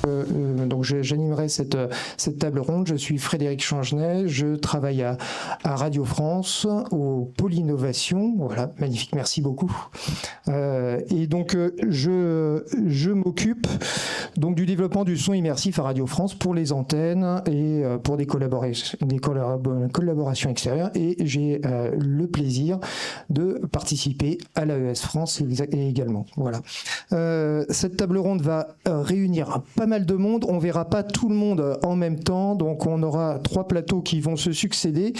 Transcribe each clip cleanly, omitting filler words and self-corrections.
Donc j'animerai cette table ronde. Je suis Frédéric Changenay, je travaille à Radio France, au pôle innovation. Voilà, magnifique, merci beaucoup. Et donc je m'occupe donc du développement du son immersif à Radio France pour les antennes et pour des collaborations extérieures. Et j'ai le plaisir de participer à l'AES France également. Voilà. Cette table ronde va réunir pas mal de monde. On verra pas tout le monde en même temps, donc on aura 3 plateaux qui vont se succéder.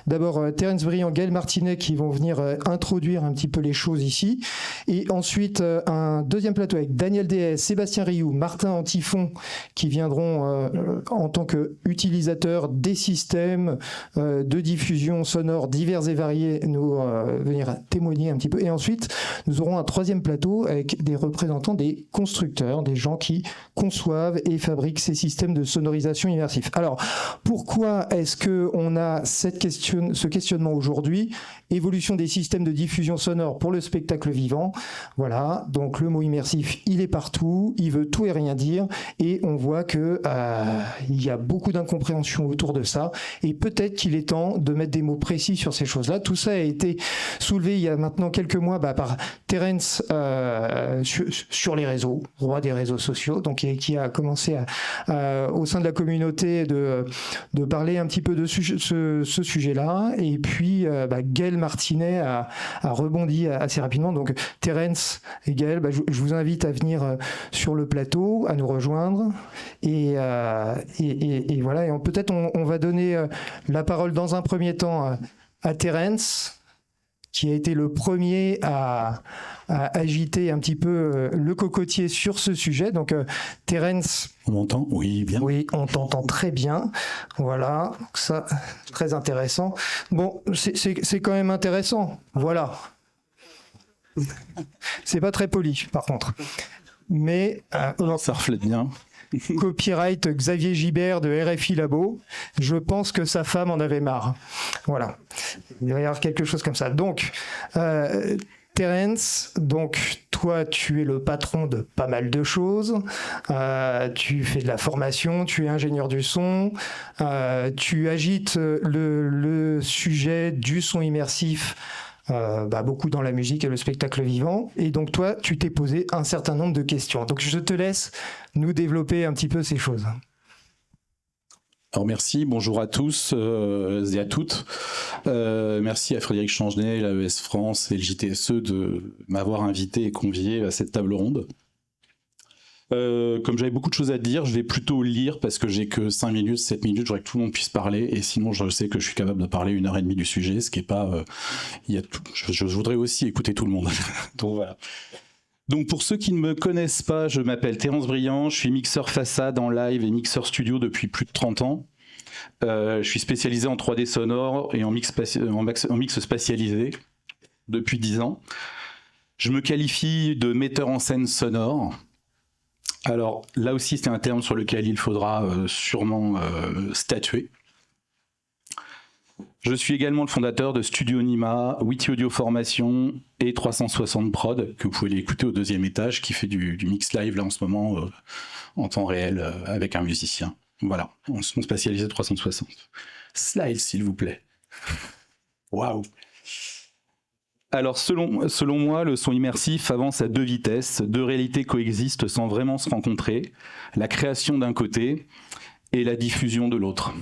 D'abord Terence Briand, Gaël Martinet qui vont venir introduire un petit peu les choses ici, et ensuite un deuxième plateau avec Daniel Déès, Sébastien Rioux, Martin Antifon qui viendront en tant qu'utilisateurs des systèmes de diffusion sonore divers et variés nous venir témoigner un petit peu. Et ensuite nous aurons un troisième plateau avec des représentants des constructeurs, des gens qui conçoivent et fabriquent ces systèmes de sonorisation immersifs. Alors, pourquoi est-ce qu'on a ce questionnement aujourd'hui? Évolution des systèmes de diffusion sonore pour le spectacle vivant. Voilà, donc le mot immersif, il est partout, il veut tout et rien dire, et on voit que il y a beaucoup d'incompréhension autour de ça, et peut-être qu'il est temps de mettre des mots précis sur ces choses-là. Tout ça a été soulevé il y a maintenant quelques mois par Terence sur les réseaux, roi des réseaux sociaux, donc qui a commencé au sein de la communauté de parler un petit peu de ce sujet-là, et puis Gaël Martinet a rebondi assez rapidement. Donc Terence et Gaël, je vous invite à venir sur le plateau, à nous rejoindre, et voilà, et peut-être on va donner la parole dans un premier temps à Terence, qui a été le premier à agiter un petit peu le cocotier sur ce sujet. Donc, Terence... On m'entend? Oui, bien. Oui, on t'entend très bien. Voilà, donc ça, très intéressant. Bon, c'est quand même intéressant. Voilà. C'est pas très poli, par contre. Mais... ça reflète bien. Copyright Xavier Gibert de RFI Labo. Je pense que sa femme en avait marre. Voilà. Il va y avoir quelque chose comme ça. Donc, Terence, donc toi, tu es le patron de pas mal de choses. Tu fais de la formation, tu es ingénieur du son. Tu agites le sujet du son immersif. Beaucoup dans la musique et le spectacle vivant. Et donc toi, tu t'es posé un certain nombre de questions. Donc je te laisse nous développer un petit peu ces choses. Alors merci, bonjour à tous et à toutes. Merci à Frédéric Changenay, l'AES France et le JTSE de m'avoir invité et convié à cette table ronde. Comme j'avais beaucoup de choses à dire, je vais plutôt lire parce que j'ai que 5 minutes, 7 minutes, je voudrais que tout le monde puisse parler, et sinon je sais que je suis capable de parler 1h30 du sujet, ce qui est pas... je voudrais aussi écouter tout le monde. Donc voilà. Donc pour ceux qui ne me connaissent pas, je m'appelle Terence Briand, je suis mixeur façade en live et mixeur studio depuis plus de 30 ans. Je suis spécialisé en 3D sonore et en mix spatialisé depuis 10 ans. Je me qualifie de metteur en scène sonore. Alors là aussi, c'est un terme sur lequel il faudra sûrement statuer. Je suis également le fondateur de Studio Nima, Witty Audio Formation et 360 Prod, que vous pouvez écouter au 2e étage, qui fait du mix live là en ce moment en temps réel avec un musicien. Voilà, on se spécialisé 360. Slide, s'il vous plaît. Waouh! Alors, selon moi, le son immersif avance à 2 vitesses. 2 réalités coexistent sans vraiment se rencontrer. La création d'un côté et la diffusion de l'autre.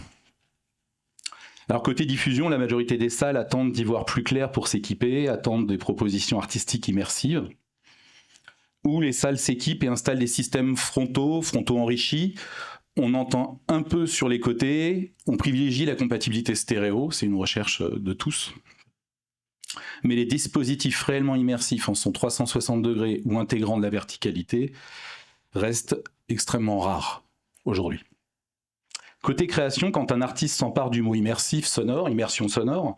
Alors, côté diffusion, la majorité des salles attendent d'y voir plus clair pour s'équiper, attendent des propositions artistiques immersives, où les salles s'équipent et installent des systèmes frontaux enrichis. On entend un peu sur les côtés, on privilégie la compatibilité stéréo, c'est une recherche de tous. Mais les dispositifs réellement immersifs en son 360 degrés ou intégrant de la verticalité restent extrêmement rares aujourd'hui. Côté création, quand un artiste s'empare du mot immersif sonore, immersion sonore,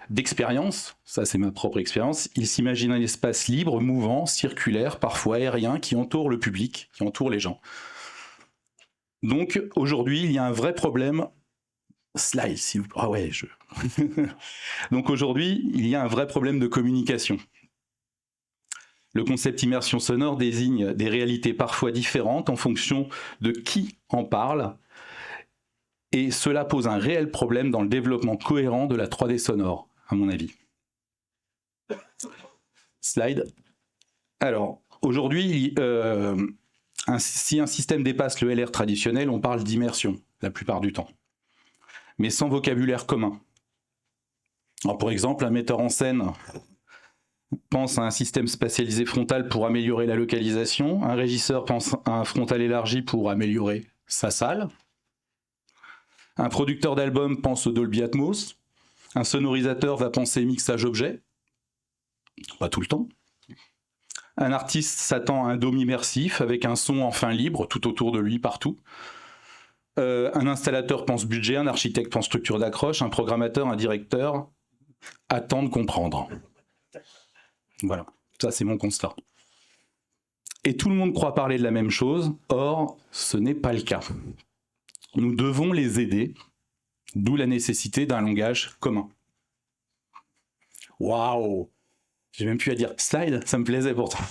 d'expérience, ça c'est ma propre expérience, il s'imagine un espace libre, mouvant, circulaire, parfois aérien, qui entoure le public, qui entoure les gens. Donc aujourd'hui, il y a un vrai problème. Slide, s'il vous plaît. Ah ouais, Donc aujourd'hui, il y a un vrai problème de communication. Le concept immersion sonore désigne des réalités parfois différentes en fonction de qui en parle, et cela pose un réel problème dans le développement cohérent de la 3D sonore, à mon avis. Slide. Alors, aujourd'hui, si un système dépasse le LR traditionnel, on parle d'immersion, la plupart du temps, mais sans vocabulaire commun. Alors, pour exemple, un metteur en scène pense à un système spatialisé frontal pour améliorer la localisation, un régisseur pense à un frontal élargi pour améliorer sa salle, un producteur d'album pense au Dolby Atmos, un sonorisateur va penser mixage objet, pas tout le temps. Un artiste s'attend à un dôme immersif avec un son enfin libre tout autour de lui partout. Un installateur pense budget, un architecte pense structure d'accroche, un programmateur, un directeur attend de comprendre. Voilà, ça c'est mon constat. Et tout le monde croit parler de la même chose, or ce n'est pas le cas. Nous devons les aider, d'où la nécessité d'un langage commun. Waouh! J'ai même plus à dire slide, ça me plaisait pourtant.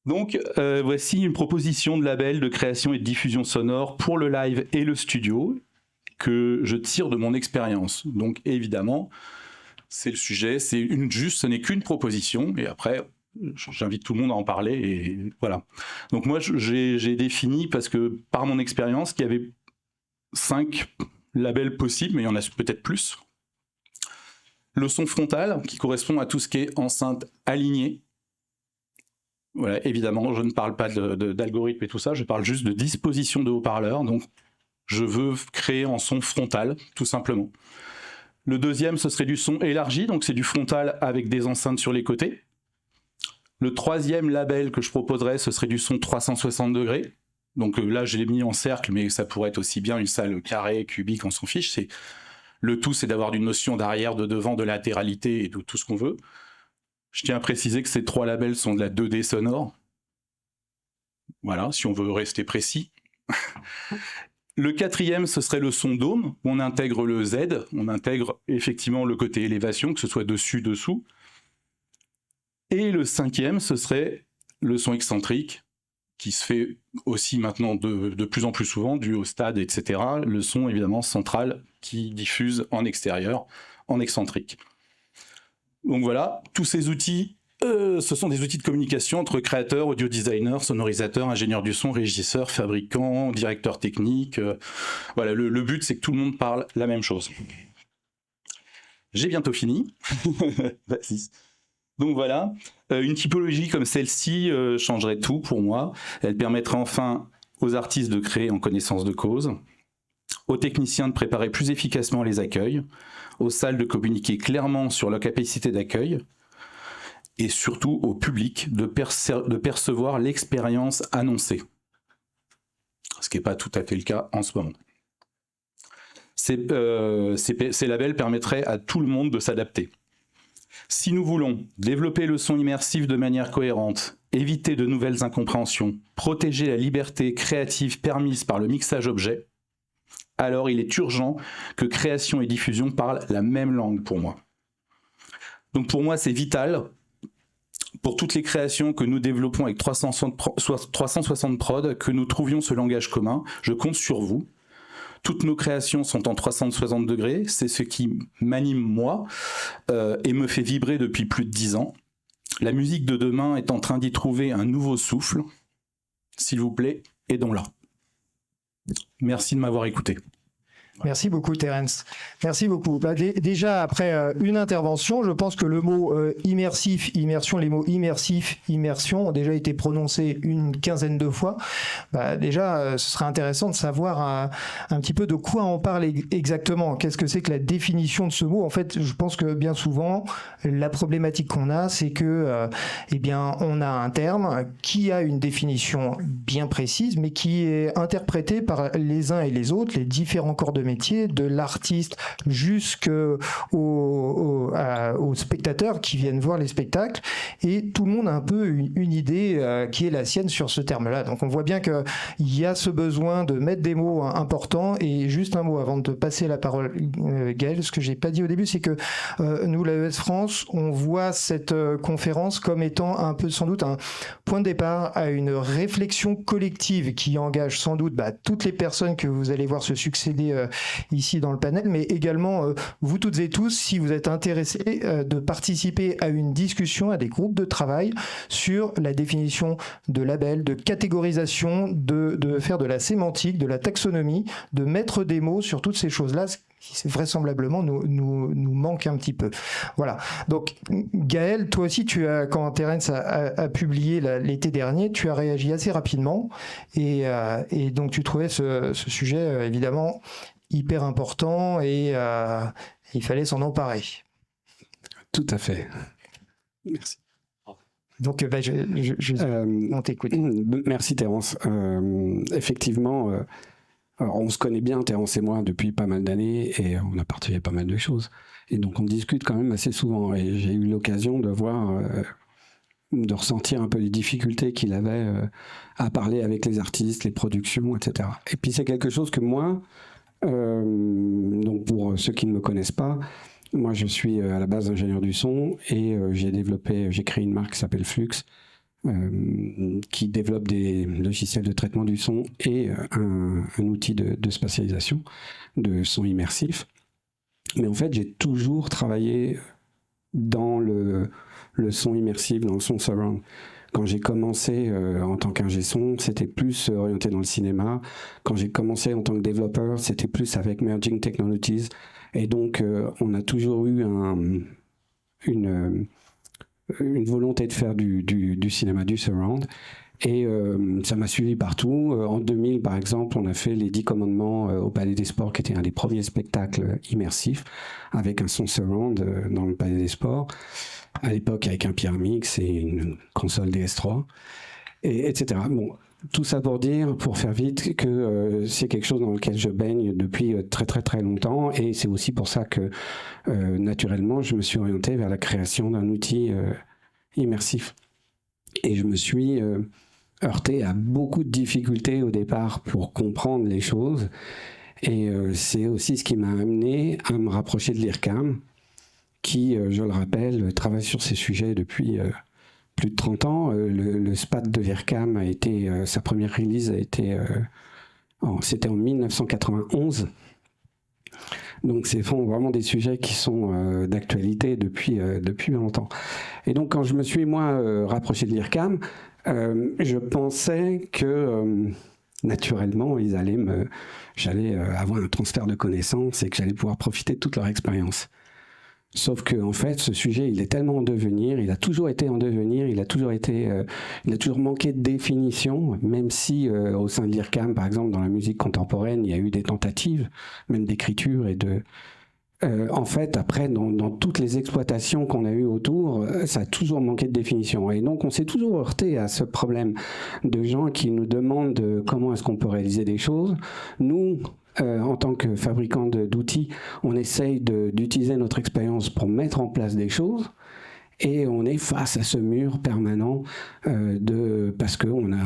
Donc, voici une proposition de label de création et de diffusion sonore pour le live et le studio que je tire de mon expérience. Donc, évidemment, c'est le sujet, ce n'est qu'une proposition, et après, j'invite tout le monde à en parler, et voilà. Donc moi, j'ai défini, parce que par mon expérience, qu'il y avait 5 labels possibles, mais il y en a peut-être plus. Le son frontal, qui correspond à tout ce qui est enceinte alignée. Voilà, évidemment, je ne parle pas d'algorithme et tout ça, je parle juste de disposition de haut-parleurs. Donc, je veux créer en son frontal, tout simplement. Le deuxième, ce serait du son élargi, donc c'est du frontal avec des enceintes sur les côtés. Le troisième label que je proposerais, ce serait du son 360 degrés. Donc là, je l'ai mis en cercle, mais ça pourrait être aussi bien une salle carrée, cubique, on s'en fiche. Le tout, c'est d'avoir une notion d'arrière, de devant, de latéralité et de tout ce qu'on veut. Je tiens à préciser que ces 3 labels sont de la 2D sonore. Voilà, si on veut rester précis. Le quatrième, ce serait le son dôme. On intègre le Z, on intègre effectivement le côté élévation, que ce soit dessus, dessous. Et le cinquième, ce serait le son excentrique, qui se fait aussi maintenant de plus en plus souvent, dû au stade, etc. Le son, évidemment, central, qui diffuse en extérieur, en excentrique. Donc voilà, tous ces outils, ce sont des outils de communication entre créateurs, audio designers, sonorisateurs, ingénieurs du son, régisseurs, fabricants, directeurs techniques. Voilà, le but, c'est que tout le monde parle la même chose. J'ai bientôt fini. Vas-y. Donc voilà, une typologie comme celle-ci changerait tout pour moi. Elle permettrait enfin aux artistes de créer en connaissance de cause, aux techniciens de préparer plus efficacement les accueils, aux salles de communiquer clairement sur leur capacité d'accueil, et surtout au public de percevoir l'expérience annoncée. Ce qui n'est pas tout à fait le cas en ce moment. Ces labels permettraient à tout le monde de s'adapter. Si nous voulons développer le son immersif de manière cohérente, éviter de nouvelles incompréhensions, protéger la liberté créative permise par le mixage objet, alors il est urgent que création et diffusion parlent la même langue pour moi. Donc pour moi, c'est vital, pour toutes les créations que nous développons avec 360 prod, que nous trouvions ce langage commun. Je compte sur vous. Toutes nos créations sont en 360 degrés, c'est ce qui m'anime moi et me fait vibrer depuis plus de 10 ans. La musique de demain est en train d'y trouver un nouveau souffle. S'il vous plaît, aidons-la. Merci de m'avoir écouté. Merci beaucoup, Terence. Merci beaucoup. Déjà, après une intervention, je pense que le mot immersif, immersion, les mots immersif, immersion ont déjà été prononcés une quinzaine de fois. Déjà, ce serait intéressant de savoir un petit peu de quoi on parle exactement. Qu'est-ce que c'est que la définition de ce mot? En fait, je pense que bien souvent, la problématique qu'on a, c'est que, on a un terme qui a une définition bien précise, mais qui est interprété par les uns et les autres, les différents corps de métier, de l'artiste jusqu'aux spectateurs qui viennent voir les spectacles, et tout le monde a un peu une idée qui est la sienne sur ce terme-là. Donc on voit bien qu'il y a ce besoin de mettre des mots importants. Et juste un mot avant de te passer la parole, Gaël, ce que j'ai pas dit au début, c'est que nous, l'AES France, on voit cette conférence comme étant un peu sans doute un point de départ à une réflexion collective qui engage sans doute toutes les personnes que vous allez voir se succéder ici dans le panel, mais également vous toutes et tous, si vous êtes intéressés, de participer à une discussion, à des groupes de travail sur la définition de labels, de catégorisation, de faire de la sémantique, de la taxonomie, de mettre des mots sur toutes ces choses-là, qui vraisemblablement nous manque un petit peu. Voilà. Donc, Gaël, toi aussi, quand Terence a publié l'été dernier, tu as réagi assez rapidement, et donc tu trouvais ce sujet évidemment hyper important, et il fallait s'en emparer. Tout à fait. Merci. Donc, on t'écoute. Merci, Terence. Effectivement, alors on se connaît bien, Terence et moi, depuis pas mal d'années, et on a partagé pas mal de choses. Et donc, on discute quand même assez souvent. Et j'ai eu l'occasion de voir, de ressentir un peu les difficultés qu'il avait à parler avec les artistes, les productions, etc. Et puis, c'est quelque chose que moi, donc pour ceux qui ne me connaissent pas, moi, je suis à la base ingénieur du son, et j'ai créé une marque qui s'appelle Flux, qui développe des logiciels de traitement du son et un outil de spatialisation de son immersif. Mais en fait, j'ai toujours travaillé dans le son immersif, dans le son surround. Quand j'ai commencé en tant qu'ingé son, c'était plus orienté dans le cinéma. Quand j'ai commencé en tant que développeur, c'était plus avec Merging Technologies. Et donc, on a toujours eu une volonté de faire du cinéma, du surround. Et ça m'a suivi partout. En 2000, par exemple, on a fait les 10 commandements au Palais des Sports, qui était un des premiers spectacles immersifs, avec un son surround dans le Palais des Sports. À l'époque, avec un Pyramix et une console DS3, etc. Bon, tout ça pour dire, pour faire vite, que c'est quelque chose dans lequel je baigne depuis très très très longtemps, et c'est aussi pour ça que naturellement je me suis orienté vers la création d'un outil immersif. Et je me suis heurté à beaucoup de difficultés au départ pour comprendre les choses, et c'est aussi ce qui m'a amené à me rapprocher de l'IRCAM, qui, je le rappelle, travaille sur ces sujets depuis plus de 30 ans. Le SPAT de l'IRCAM a été, sa première release a été, c'était en 1991. Donc, c'est vraiment des sujets qui sont d'actualité depuis longtemps. Et donc, quand je me suis, moi, rapproché de l'IRCAM, je pensais que, naturellement, j'allais avoir un transfert de connaissances et que j'allais pouvoir profiter de toute leur expérience. Sauf que, en fait, ce sujet, il est tellement en devenir, il a toujours été en devenir, il a toujours manqué de définition, même si au sein de l'IRCAM, par exemple, dans la musique contemporaine, il y a eu des tentatives, même d'écriture et de... en fait, après, dans toutes les exploitations qu'on a eues autour, ça a toujours manqué de définition. Et donc, on s'est toujours heurté à ce problème de gens qui nous demandent comment est-ce qu'on peut réaliser des choses. Nous... en tant que fabricant d'outils, on essaye d'utiliser notre expérience pour mettre en place des choses, et on est face à ce mur permanent parce qu'on a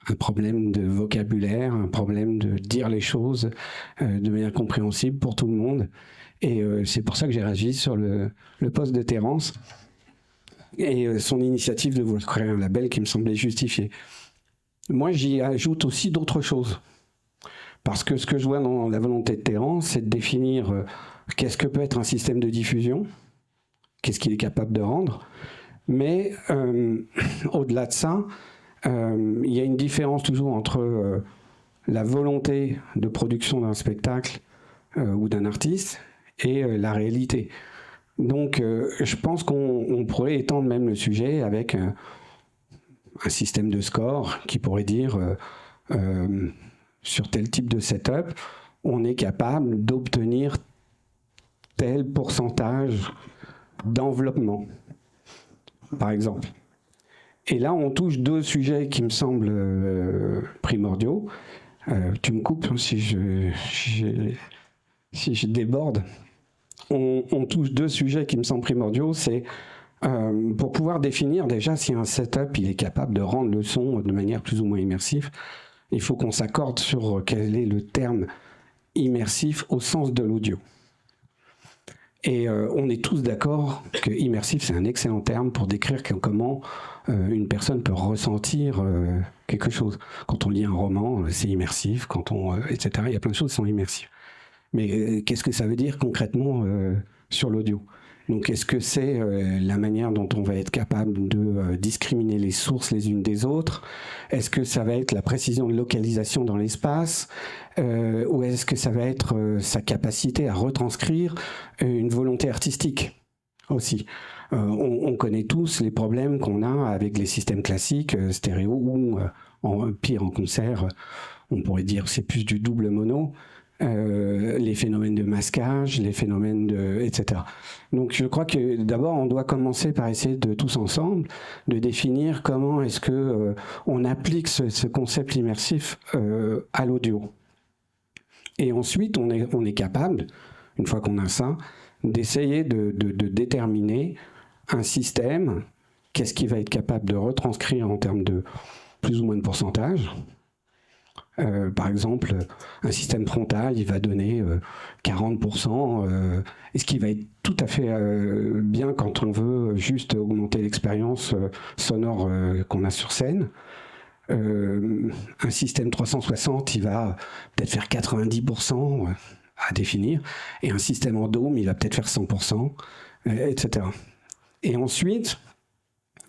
un problème de vocabulaire, un problème de dire les choses de manière compréhensible pour tout le monde. Et c'est pour ça que j'ai réagi sur le poste de Terence et son initiative de vouloir créer un label qui me semblait justifié. Moi, j'y ajoute aussi d'autres choses. Parce que ce que je vois dans la volonté de Terence, c'est de définir qu'est-ce que peut être un système de diffusion, qu'est-ce qu'il est capable de rendre. Mais au-delà de ça, il y a une différence toujours entre la volonté de production d'un spectacle ou d'un artiste et la réalité. Donc, je pense qu'on pourrait étendre même le sujet avec un système de score qui pourrait dire... sur tel type de setup, on est capable d'obtenir tel pourcentage d'enveloppement, par exemple. Et là, on touche deux sujets qui me semblent primordiaux. Tu me coupes si si je déborde, on touche deux sujets qui me semblent primordiaux. C'est pour pouvoir définir déjà si un setup il est capable de rendre le son de manière plus ou moins immersive, il faut qu'on s'accorde sur quel est le terme immersif au sens de l'audio. Et on est tous d'accord que immersif, c'est un excellent terme pour décrire comment une personne peut ressentir quelque chose. Quand on lit un roman, c'est immersif, etc. Il y a plein de choses qui sont immersives. Mais qu'est-ce que ça veut dire concrètement sur l'audio ? Donc, est-ce que c'est la manière dont on va être capable de discriminer les sources les unes des autres ? Est-ce que ça va être la précision de localisation dans l'espace ? Ou est-ce que ça va être sa capacité à retranscrire une volonté artistique aussi ? On connaît tous les problèmes qu'on a avec les systèmes classiques, stéréo, ou pire en concert, on pourrait dire c'est plus du double mono. Les phénomènes de masquage, les phénomènes etc. Donc je crois que d'abord on doit commencer par essayer de tous ensemble de définir comment est-ce que on applique ce concept immersif à l'audio. Et ensuite on est capable, une fois qu'on a ça, d'essayer de déterminer un système, qu'est-ce qu'il va être capable de retranscrire en termes de plus ou moins de pourcentage. Par exemple, un système frontal, il va donner 40%, et ce qui va être tout à fait bien quand on veut juste augmenter l'expérience sonore qu'on a sur scène. Un système 360, il va peut-être faire 90% à définir, et un système en dôme, il va peut-être faire 100%, etc. Et ensuite,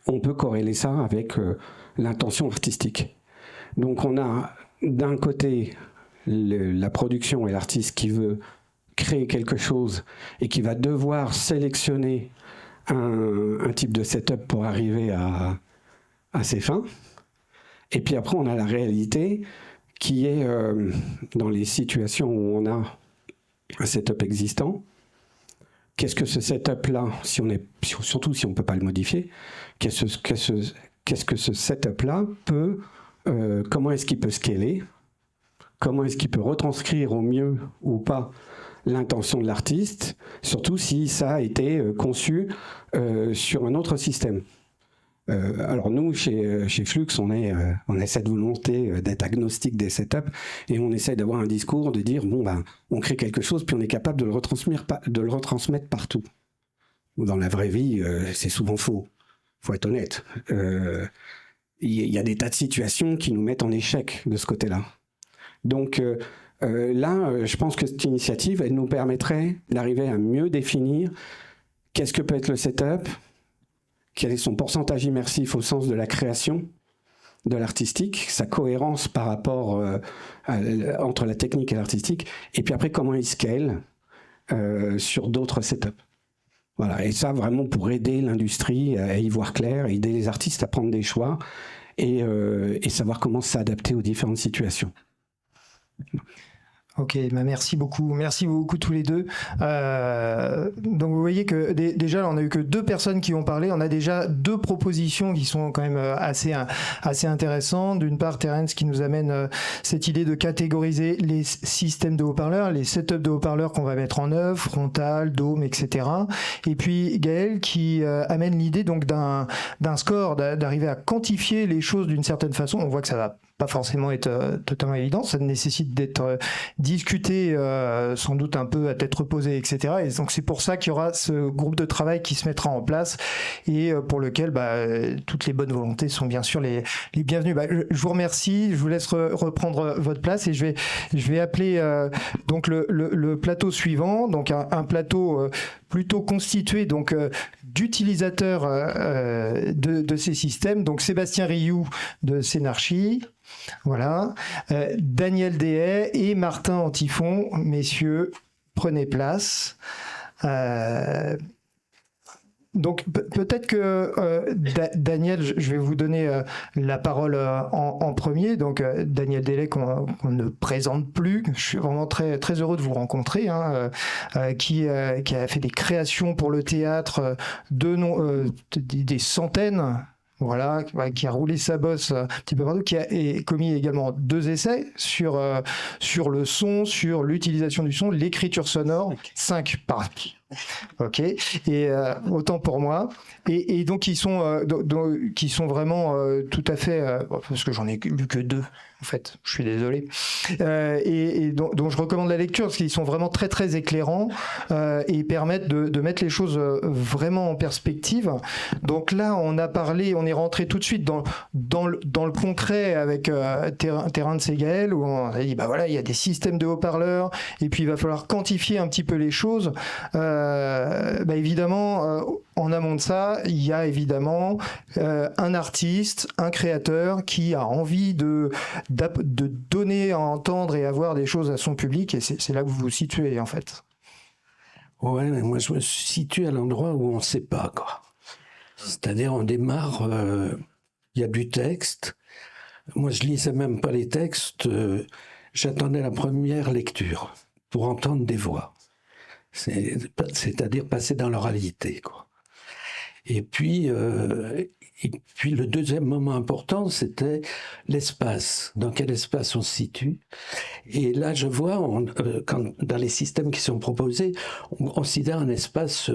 on peut corréler ça avec l'intention artistique. Donc on a d'un côté la production et l'artiste qui veut créer quelque chose et qui va devoir sélectionner un type de setup pour arriver à ses fins. Et puis après, on a la réalité qui est dans les situations où on a un setup existant. Qu'est-ce que ce setup-là, surtout si on ne peut pas le modifier, qu'est-ce que ce setup-là peut... comment est-ce qu'il peut scaler ? Comment est-ce qu'il peut retranscrire au mieux ou pas l'intention de l'artiste, surtout si ça a été conçu sur un autre système. Alors nous, chez Flux, on a cette volonté d'être agnostique des setups et on essaie d'avoir un discours de dire, on crée quelque chose puis on est capable de le retransmettre partout. Dans la vraie vie, c'est souvent faux, faut être honnête. Il y a des tas de situations qui nous mettent en échec de ce côté-là. Donc là, je pense que cette initiative, elle nous permettrait d'arriver à mieux définir qu'est-ce que peut être le setup, quel est son pourcentage immersif au sens de la création, de l'artistique, sa cohérence par rapport entre la technique et l'artistique, et puis après comment il scale sur d'autres setups. Voilà, et ça vraiment pour aider l'industrie à y voir clair, aider les artistes à prendre des choix et savoir comment s'adapter aux différentes situations. Ok, merci beaucoup tous les deux. Donc vous voyez que déjà on a eu que 2 personnes qui ont parlé, on a déjà 2 propositions qui sont quand même assez intéressantes. D'une part, Terence qui nous amène cette idée de catégoriser les systèmes de haut-parleurs, les setups de haut-parleurs qu'on va mettre en œuvre, frontal, dôme, etc. Et puis Gaël qui amène l'idée donc d'un score, d'arriver à quantifier les choses d'une certaine façon. On voit que ça va pas forcément être totalement évident, ça nécessite d'être discuté sans doute un peu à tête reposée, etc. Et donc c'est pour ça qu'il y aura ce groupe de travail qui se mettra en place et pour lequel toutes les bonnes volontés sont bien sûr les bienvenues. Je vous remercie, je vous laisse reprendre votre place et je vais appeler donc le plateau suivant, donc un plateau plutôt constitué donc d'utilisateurs de ces systèmes, donc Sébastien Rioux de Sénarchie, voilà, Daniel Dehaye et Martin Antifon. Messieurs, prenez place. Donc peut-être que Daniel, je vais vous donner la parole en premier. Donc Daniel Dehaye qu'on ne présente plus. Je suis vraiment très très heureux de vous rencontrer. Qui a fait des créations pour le théâtre des centaines voilà, qui a roulé sa bosse un petit peu partout, qui a commis également 2 essais sur le son, sur l'utilisation du son, l'écriture sonore, 5 par. Ok, et autant pour moi. Et donc qui sont vraiment tout à fait, parce que j'en ai lu que 2 en fait, je suis désolé. Et donc je recommande la lecture parce qu'ils sont vraiment très très éclairants et permettent de mettre les choses vraiment en perspective. Donc là, on est rentré tout de suite dans le concret avec Terrain de Ségaël, où on a dit bah voilà, il y a des systèmes de haut-parleurs et puis il va falloir quantifier un petit peu les choses. Évidemment, en amont de ça, il y a évidemment un artiste, un créateur qui a envie de donner à entendre et à voir des choses à son public, et c'est là que vous vous situez en fait. Ouais, mais moi je me situe à l'endroit où on ne sait pas, quoi. C'est-à-dire on démarre, il y a du texte. Moi je lisais même pas les textes, j'attendais la première lecture pour entendre des voix. C'est-à-dire passer dans l'oralité, quoi. Et puis le deuxième moment important, c'était l'espace. Dans quel espace on se situe? Et là, je vois, dans les systèmes qui sont proposés, on considère un espace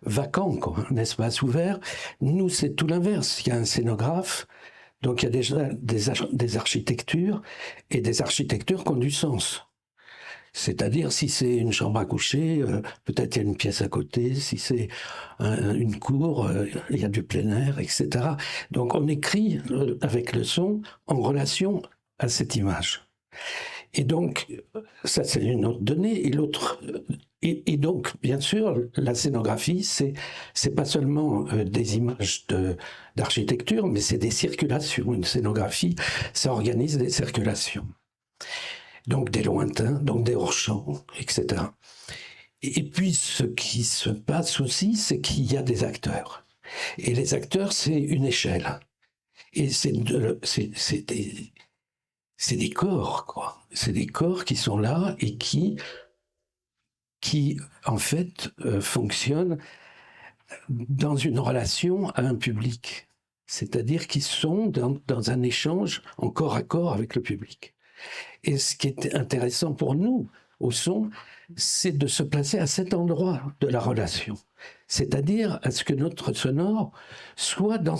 vacant, quoi, un espace ouvert. Nous, c'est tout l'inverse. Il y a un scénographe, donc il y a déjà des architectures, et des architectures qui ont du sens. C'est-à-dire, si c'est une chambre à coucher, peut-être il y a une pièce à côté. Si c'est une cour, il y a du plein air, etc. Donc, on écrit avec le son en relation à cette image. Et donc, ça, c'est une autre donnée. Et l'autre, et donc, bien sûr, la scénographie, c'est pas seulement des images d'architecture, mais c'est des circulations. Une scénographie, ça organise des circulations. Donc des lointains, donc des hors-champs, etc. Et puis ce qui se passe aussi, c'est qu'il y a des acteurs. Et les acteurs, c'est une échelle. Et c'est des corps, quoi. C'est des corps qui sont là et qui en fait, fonctionnent dans une relation à un public. C'est-à-dire qu'ils sont dans un échange en corps à corps avec le public. Et ce qui est intéressant pour nous, au son, c'est de se placer à cet endroit de la relation. C'est-à-dire à ce que notre sonore soit dans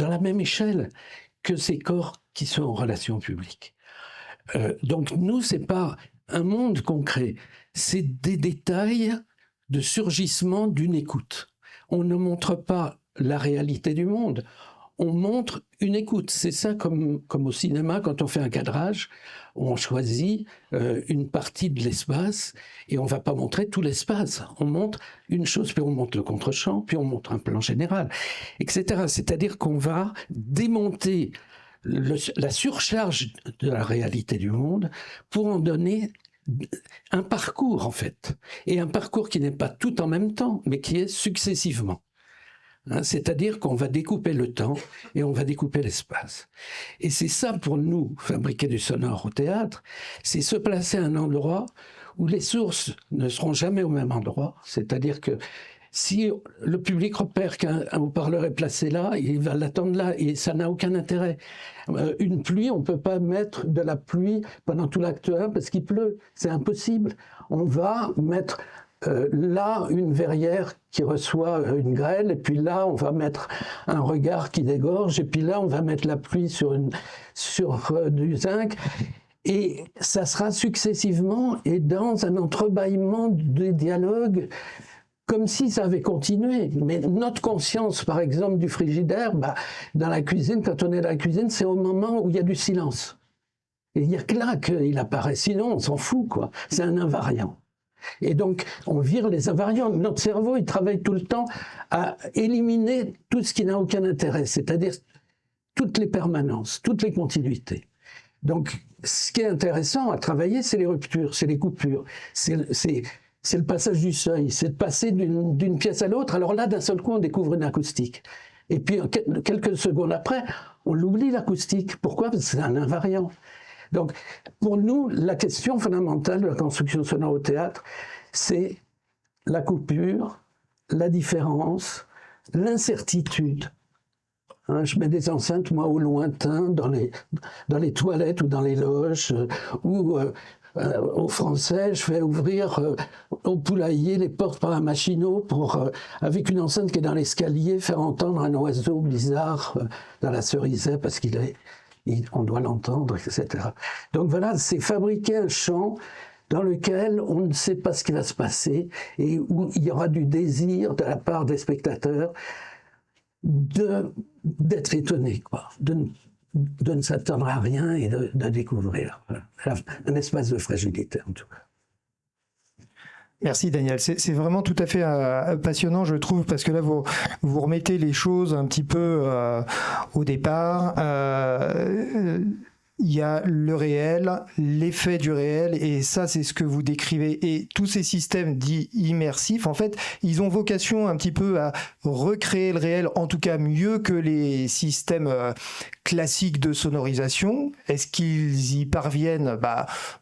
la même échelle que ces corps qui sont en relation publique. Donc nous, c'est pas un monde concret, c'est des détails de surgissement d'une écoute. On ne montre pas la réalité du monde, on montre une écoute. C'est ça comme au cinéma, quand on fait un cadrage, on choisit une partie de l'espace et on ne va pas montrer tout l'espace. On montre une chose, puis on montre le contre-champ, puis on montre un plan général, etc. C'est-à-dire qu'on va démonter la surcharge de la réalité du monde pour en donner un parcours, en fait. Et un parcours qui n'est pas tout en même temps, mais qui est successivement. C'est-à-dire qu'on va découper le temps et on va découper l'espace. Et c'est ça pour nous, fabriquer du sonore au théâtre, c'est se placer à un endroit où les sources ne seront jamais au même endroit. C'est-à-dire que si le public repère qu'un haut-parleur est placé là, il va l'attendre là et ça n'a aucun intérêt. Une pluie, on ne peut pas mettre de la pluie pendant tout l'acte 1 parce qu'il pleut, c'est impossible. On va mettre là une verrière qui reçoit une grêle, et puis là on va mettre un regard qui dégorge, et puis là on va mettre la pluie sur du zinc, et ça sera successivement et dans un entrebâillement de dialogue comme si ça avait continué. Mais notre conscience, par exemple, du frigidaire, dans la cuisine, quand on est dans la cuisine, c'est au moment où il y a du silence. Et il n'y a que là qu'il apparaît, sinon on s'en fout, quoi. C'est un invariant. Et donc, on vire les invariants. Notre cerveau, il travaille tout le temps à éliminer tout ce qui n'a aucun intérêt, c'est-à-dire toutes les permanences, toutes les continuités. Donc, ce qui est intéressant à travailler, c'est les ruptures, c'est les coupures, c'est le passage du seuil, c'est de passer d'une pièce à l'autre. Alors là, d'un seul coup, on découvre une acoustique. Et puis, quelques secondes après, on l'oublie, l'acoustique. Pourquoi ? Parce que c'est un invariant. Donc, pour nous, la question fondamentale de la construction sonore au théâtre, c'est la coupure, la différence, l'incertitude Hein, je mets des enceintes, moi, au lointain, dans les toilettes ou dans les loges, ou aux Français, je fais ouvrir au poulailler les portes par un machinot pour, avec une enceinte qui est dans l'escalier, faire entendre un oiseau bizarre dans la cerisier parce on doit l'entendre, etc. Donc voilà, c'est fabriquer un champ dans lequel on ne sait pas ce qui va se passer et où il y aura du désir de la part des spectateurs d'être étonné, quoi, de ne s'attendre à rien et de découvrir. Voilà. Un espace de fragilité, en tout cas. Merci Daniel, c'est vraiment tout à fait passionnant je trouve parce que là vous remettez les choses un petit peu au départ. Il y a le réel, l'effet du réel, et ça, c'est ce que vous décrivez. Et tous ces systèmes dits immersifs, en fait, ils ont vocation un petit peu à recréer le réel, en tout cas mieux que les systèmes classiques de sonorisation. Est-ce qu'ils y parviennent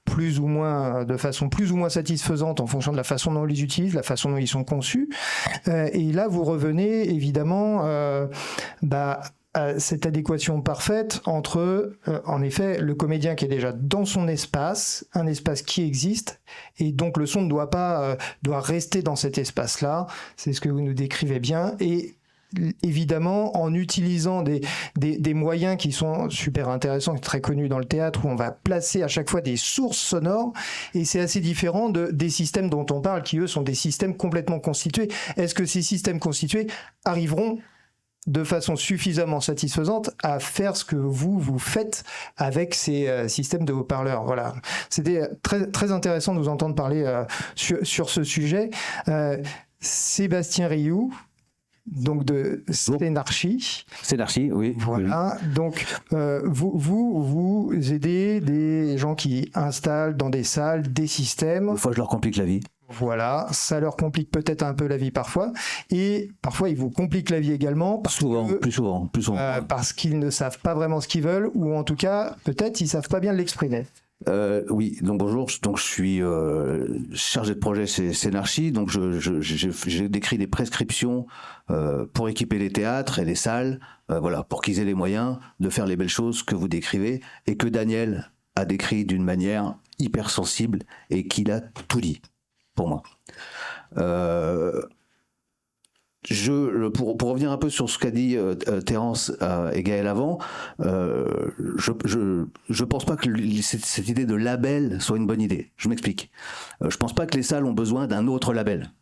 plus ou moins, de façon plus ou moins satisfaisante en fonction de la façon dont on les utilise, la façon dont ils sont conçus. Et là, vous revenez évidemment cette adéquation parfaite entre, en effet, le comédien qui est déjà dans son espace, un espace qui existe, et donc le son ne doit rester dans cet espace-là. C'est ce que vous nous décrivez bien. Et évidemment, en utilisant des moyens qui sont super intéressants, très connus dans le théâtre, où on va placer à chaque fois des sources sonores, et c'est assez différent des systèmes dont on parle, qui eux sont des systèmes complètement constitués. Est-ce que ces systèmes constitués arriveront de façon suffisamment satisfaisante à faire ce que vous faites avec ces systèmes de haut-parleurs. Voilà. C'était très, très intéressant de vous entendre parler sur ce sujet. Sébastien Rioux, donc de Scénarchie. Scénarchie, oui. Voilà. Donc, vous aidez des gens qui installent dans des salles des systèmes. Des fois, je leur complique la vie. Voilà, ça leur complique peut-être un peu la vie parfois, et parfois ils vous compliquent la vie également Plus souvent. Parce qu'ils ne savent pas vraiment ce qu'ils veulent, ou en tout cas peut-être ils savent pas bien l'exprimer. Oui, donc bonjour, donc je suis chargé de projet chez Scénarchie, donc j'ai décrit des prescriptions pour équiper les théâtres et les salles, voilà, pour qu'ils aient les moyens de faire les belles choses que vous décrivez et que Daniel a décrit d'une manière hyper sensible et qu'il a tout dit. Pour moi. Pour revenir un peu sur ce qu'a dit Terence et Gaël avant, je pense pas que cette idée de label soit une bonne idée. Je m'explique. Je pense pas que les salles ont besoin d'un autre label.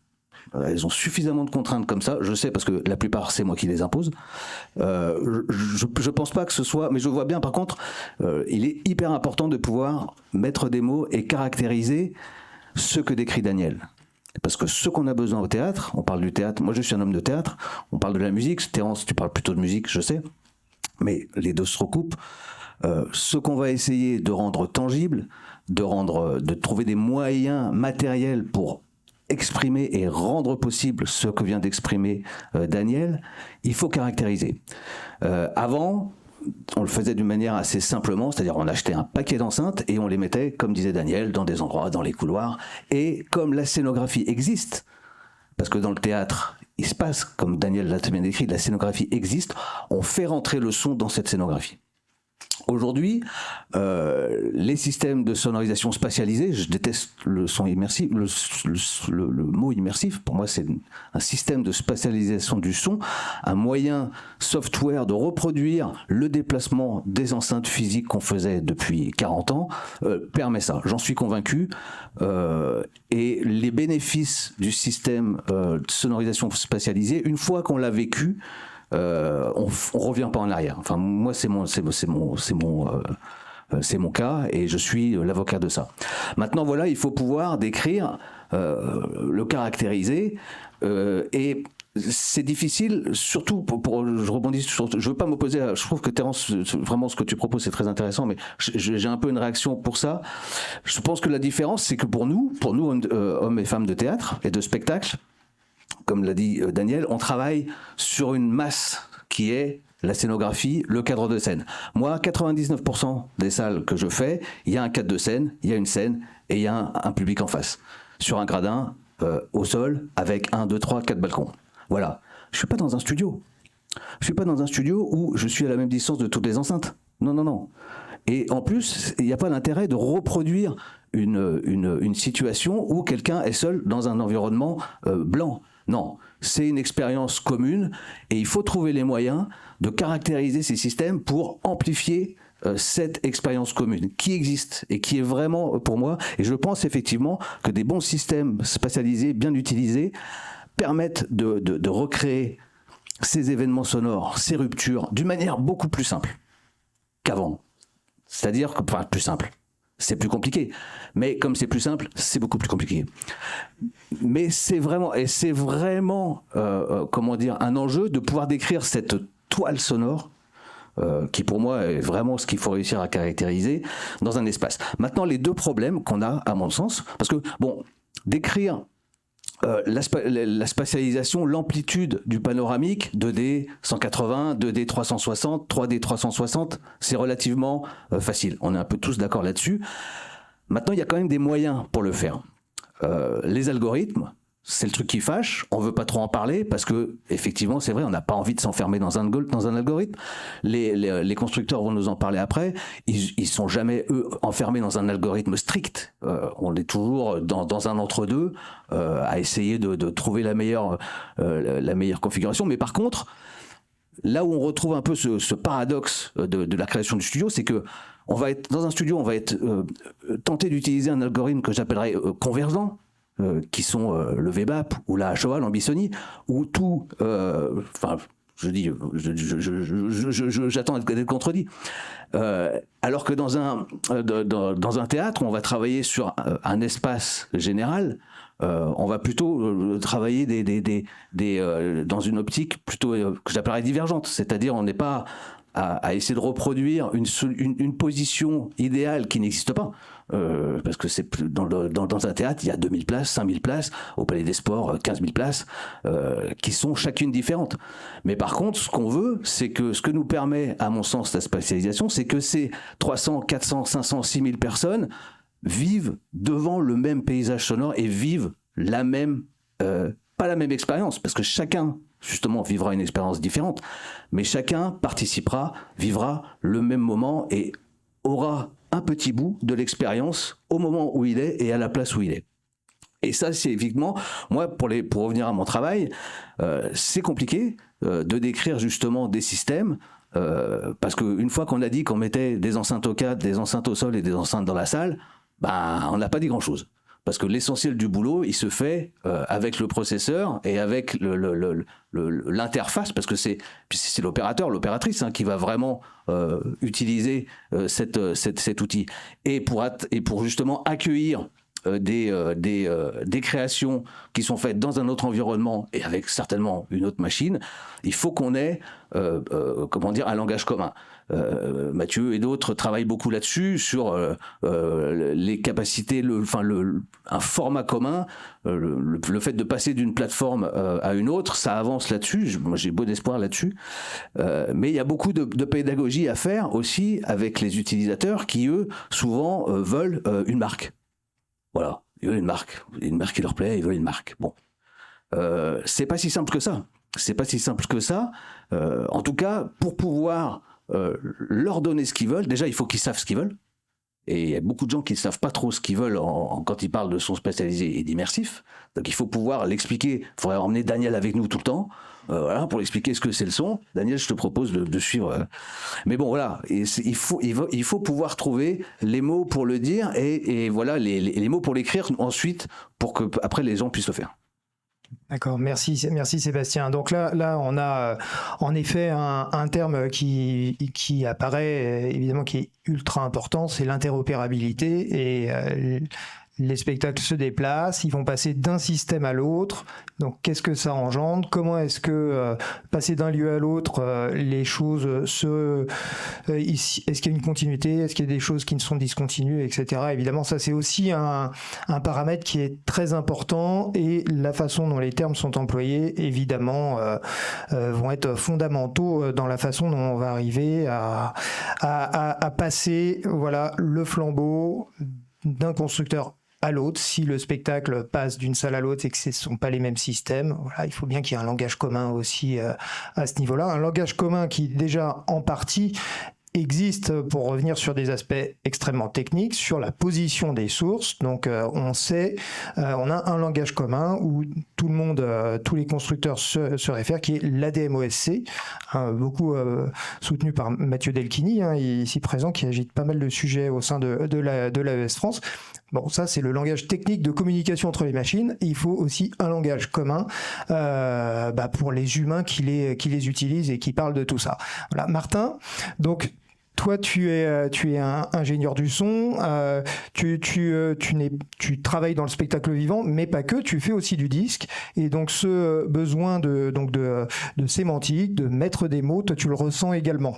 Elles ont suffisamment de contraintes comme ça. Je sais parce que la plupart, c'est moi qui les impose. Je pense pas que ce soit... Mais je vois bien, par contre, il est hyper important de pouvoir mettre des mots et caractériser ce que décrit Daniel. Parce que ce qu'on a besoin au théâtre, on parle du théâtre, moi je suis un homme de théâtre, on parle de la musique, Terence, tu parles plutôt de musique, je sais, mais les deux se recoupent. Ce qu'on va essayer de rendre tangible, de trouver des moyens matériels pour exprimer et rendre possible ce que vient d'exprimer Daniel, il faut caractériser. Avant, on le faisait d'une manière assez simplement, c'est-à-dire on achetait un paquet d'enceintes et on les mettait, comme disait Daniel, dans des endroits, dans les couloirs. Et comme la scénographie existe, parce que dans le théâtre, il se passe, comme Daniel l'a très bien décrit, la scénographie existe, on fait rentrer le son dans cette scénographie. Aujourd'hui, les systèmes de sonorisation spatialisés, je déteste le son immersif, le mot immersif, pour moi c'est un système de spatialisation du son, un moyen software de reproduire le déplacement des enceintes physiques qu'on faisait depuis 40 ans, permet ça, j'en suis convaincu, et les bénéfices du système de sonorisation spatialisée, une fois qu'on l'a vécu, on revient pas en arrière. Enfin, moi, c'est mon cas et je suis l'avocat de ça. Maintenant, voilà, il faut pouvoir décrire, le caractériser et c'est difficile, surtout je rebondis sur, je veux pas m'opposer je trouve que Terence, vraiment ce que tu proposes c'est très intéressant, mais j'ai un peu une réaction pour ça. Je pense que la différence, c'est que pour nous, hommes et femmes de théâtre et de spectacle, comme l'a dit Daniel, on travaille sur une masse qui est la scénographie, le cadre de scène. Moi, 99% des salles que je fais, il y a un cadre de scène, il y a une scène et il y a un public en face. Sur un gradin, au sol, avec 1, 2, 3, 4 balcons. Voilà. Je suis pas dans un studio. Je suis pas dans un studio où je suis à la même distance de toutes les enceintes. Non, non, non. Et en plus, il n'y a pas d'intérêt de reproduire une situation où quelqu'un est seul dans un environnement blanc. Non, c'est une expérience commune et il faut trouver les moyens de caractériser ces systèmes pour amplifier cette expérience commune qui existe et qui est vraiment pour moi, et je pense effectivement que des bons systèmes spatialisés, bien utilisés, permettent de recréer ces événements sonores, ces ruptures, d'une manière beaucoup plus simple qu'avant. C'est-à-dire que, enfin, plus simple, c'est plus compliqué. Mais comme c'est plus simple, c'est beaucoup plus compliqué. Mais c'est vraiment, comment dire, un enjeu de pouvoir décrire cette toile sonore qui pour moi est vraiment ce qu'il faut réussir à caractériser dans un espace. Maintenant, les deux problèmes qu'on a, à mon sens, parce que, bon, décrire la spatialisation, l'amplitude du panoramique, 2D 180, 2D 360, 3D 360, c'est relativement facile. On est un peu tous d'accord là-dessus. Maintenant, il y a quand même des moyens pour le faire. Les algorithmes, c'est le truc qui fâche. On veut pas trop en parler parce que, effectivement, c'est vrai, on n'a pas envie de s'enfermer dans un algorithme. Les constructeurs vont nous en parler après. Ils sont jamais, eux, enfermés dans un algorithme strict. On est toujours dans un entre-deux à essayer de trouver la meilleure configuration. Mais par contre, là où on retrouve un peu ce paradoxe de la création du studio, c'est que on va être dans un studio, on va être tenté d'utiliser un algorithme que j'appellerais convergent, qui sont le VBAP ou la HOA, l'Ambisony, où tout, enfin, j'attends d'être contredit. Alors que dans un théâtre, on va travailler sur un espace général. On va plutôt travailler dans une optique plutôt que j'appellerais divergente, c'est-à-dire on n'est pas à essayer de reproduire une position idéale qui n'existe pas. Parce que c'est dans un théâtre, il y a 2000 places, 5000 places, au Palais des Sports, 15 000 places, qui sont chacune différentes. Mais par contre, ce qu'on veut, c'est que ce que nous permet, à mon sens, la spatialisation, c'est que ces 300, 400, 500, 6000 personnes vivent devant le même paysage sonore et vivent pas la même expérience, parce que chacun, justement, vivra une expérience différente, mais chacun participera, vivra le même moment et aura un petit bout de l'expérience au moment où il est et à la place où il est. Et ça, c'est effectivement, moi, pour revenir à mon travail, c'est compliqué de décrire justement des systèmes, parce qu'une fois qu'on a dit qu'on mettait des enceintes au cadre, des enceintes au sol et des enceintes dans la salle, on n'a pas dit grand-chose. Parce que l'essentiel du boulot, il se fait avec le processeur et avec l'interface, parce que c'est l'opérateur, l'opératrice qui va vraiment utiliser cet outil. Et pour justement accueillir des créations qui sont faites dans un autre environnement et avec certainement une autre machine, il faut qu'on ait un langage commun. Mathieu et d'autres travaillent beaucoup là-dessus, sur les capacités, un format commun, le fait de passer d'une plateforme à une autre, ça avance là-dessus, moi j'ai bon espoir là-dessus, mais il y a beaucoup de pédagogie à faire aussi avec les utilisateurs qui, eux, souvent veulent une marque. Voilà, ils veulent une marque qui leur plaît, ils veulent une marque. Bon, c'est pas si simple que ça. C'est pas si simple que ça. En tout cas, pour pouvoir leur donner ce qu'ils veulent, déjà il faut qu'ils savent ce qu'ils veulent. Et il y a beaucoup de gens qui ne savent pas trop ce qu'ils veulent quand ils parlent de son spatialisé et d'immersif. Donc il faut pouvoir l'expliquer. Il faudrait emmener Daniel avec nous tout le temps, pour expliquer ce que c'est le son. Daniel, je te propose de suivre. Mais bon, voilà, et il faut pouvoir trouver les mots pour le dire et voilà les mots pour l'écrire ensuite, pour que après les gens puissent le faire. D'accord, merci Sébastien. Donc là on a en effet un terme qui apparaît, évidemment, qui est ultra important, c'est l'interopérabilité. Et les spectacles se déplacent, ils vont passer d'un système à l'autre. Donc qu'est-ce que ça engendre? Comment est-ce que passer d'un lieu à l'autre, les choses est-ce qu'il y a une continuité? Est-ce qu'il y a des choses qui ne sont discontinues, etc. Évidemment, ça c'est aussi un paramètre qui est très important, et la façon dont les termes sont employés, évidemment, vont être fondamentaux dans la façon dont on va arriver à passer le flambeau d'un constructeur à l'autre. Si le spectacle passe d'une salle à l'autre et que ce ne sont pas les mêmes systèmes, voilà, il faut bien qu'il y ait un langage commun aussi à ce niveau-là. Un langage commun qui déjà en partie existe pour revenir sur des aspects extrêmement techniques, sur la position des sources. Donc on sait, on a un langage commun où tout le monde, tous les constructeurs se réfèrent, qui est l'ADMOSC, beaucoup soutenu par Mathieu Delchini, ici présent, qui agite pas mal de sujets au sein de l'AES France. Bon, ça, c'est le langage technique de communication entre les machines. Il faut aussi un langage commun pour les humains qui les utilisent et qui parlent de tout ça. Voilà, Martin, donc toi, tu es un ingénieur du son, tu travailles dans le spectacle vivant, mais pas que, tu fais aussi du disque. Et donc, ce besoin de sémantique, de mettre des mots, toi, tu le ressens également.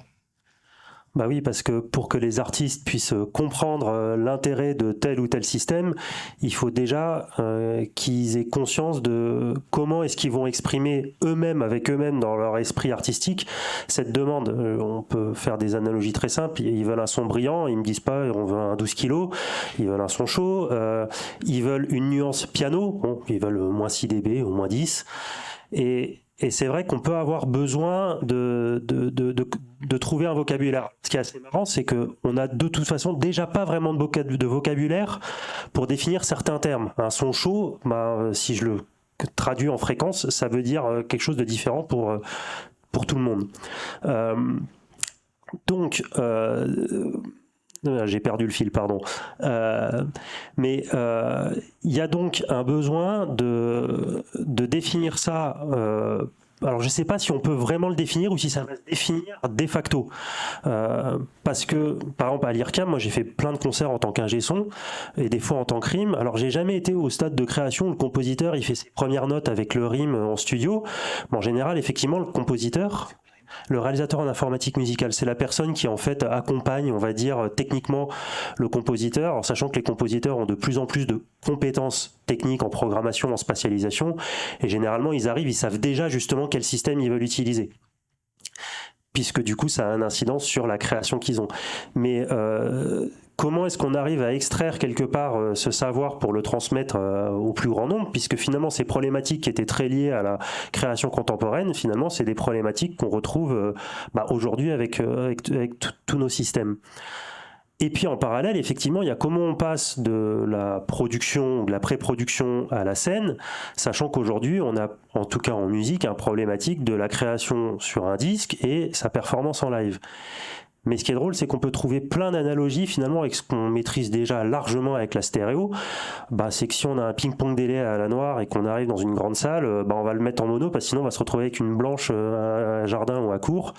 Bah oui, parce que pour que les artistes puissent comprendre l'intérêt de tel ou tel système, il faut déjà qu'ils aient conscience de comment est-ce qu'ils vont exprimer eux-mêmes, avec eux-mêmes, dans leur esprit artistique, cette demande. On peut faire des analogies très simples. Ils veulent un son brillant, ils me disent pas on veut un 12 kilos, ils veulent un son chaud, ils veulent une nuance piano, bon, ils veulent moins 6 dB ou moins 10. Et c'est vrai qu'on peut avoir besoin de trouver un vocabulaire. Ce qui est assez marrant, c'est qu'on a de toute façon déjà pas vraiment de vocabulaire pour définir certains termes. Un son chaud, si je le traduis en fréquence, ça veut dire quelque chose de différent pour tout le monde. Donc... j'ai perdu le fil, pardon. Mais il y a donc un besoin de définir ça. Alors je ne sais pas si on peut vraiment le définir ou si ça va se définir de facto. Parce que, par exemple, à l'IRCAM, moi j'ai fait plein de concerts en tant qu'ingé son et des fois en tant que rime. Alors j'ai jamais été au stade de création où le compositeur il fait ses premières notes avec le rime en studio. Mais en général, effectivement, le compositeur... Le réalisateur en informatique musicale, c'est la personne qui en fait accompagne, on va dire, techniquement le compositeur, en sachant que les compositeurs ont de plus en plus de compétences techniques en programmation, en spatialisation, et généralement ils arrivent, ils savent déjà justement quel système ils veulent utiliser, puisque du coup ça a une incidence sur la création qu'ils ont. Mais comment est-ce qu'on arrive à extraire quelque part ce savoir pour le transmettre au plus grand nombre, puisque finalement ces problématiques qui étaient très liées à la création contemporaine, finalement c'est des problématiques qu'on retrouve aujourd'hui avec tous nos systèmes. Et puis en parallèle, effectivement, il y a comment on passe de la production, de la pré-production à la scène, sachant qu'aujourd'hui, on a, en tout cas en musique, une problématique de la création sur un disque et sa performance en live. Mais ce qui est drôle, c'est qu'on peut trouver plein d'analogies finalement avec ce qu'on maîtrise déjà largement avec la stéréo. C'est que si on a un ping-pong délai à la noire et qu'on arrive dans une grande salle, on va le mettre en mono parce que sinon on va se retrouver avec une blanche à un jardin ou à cour.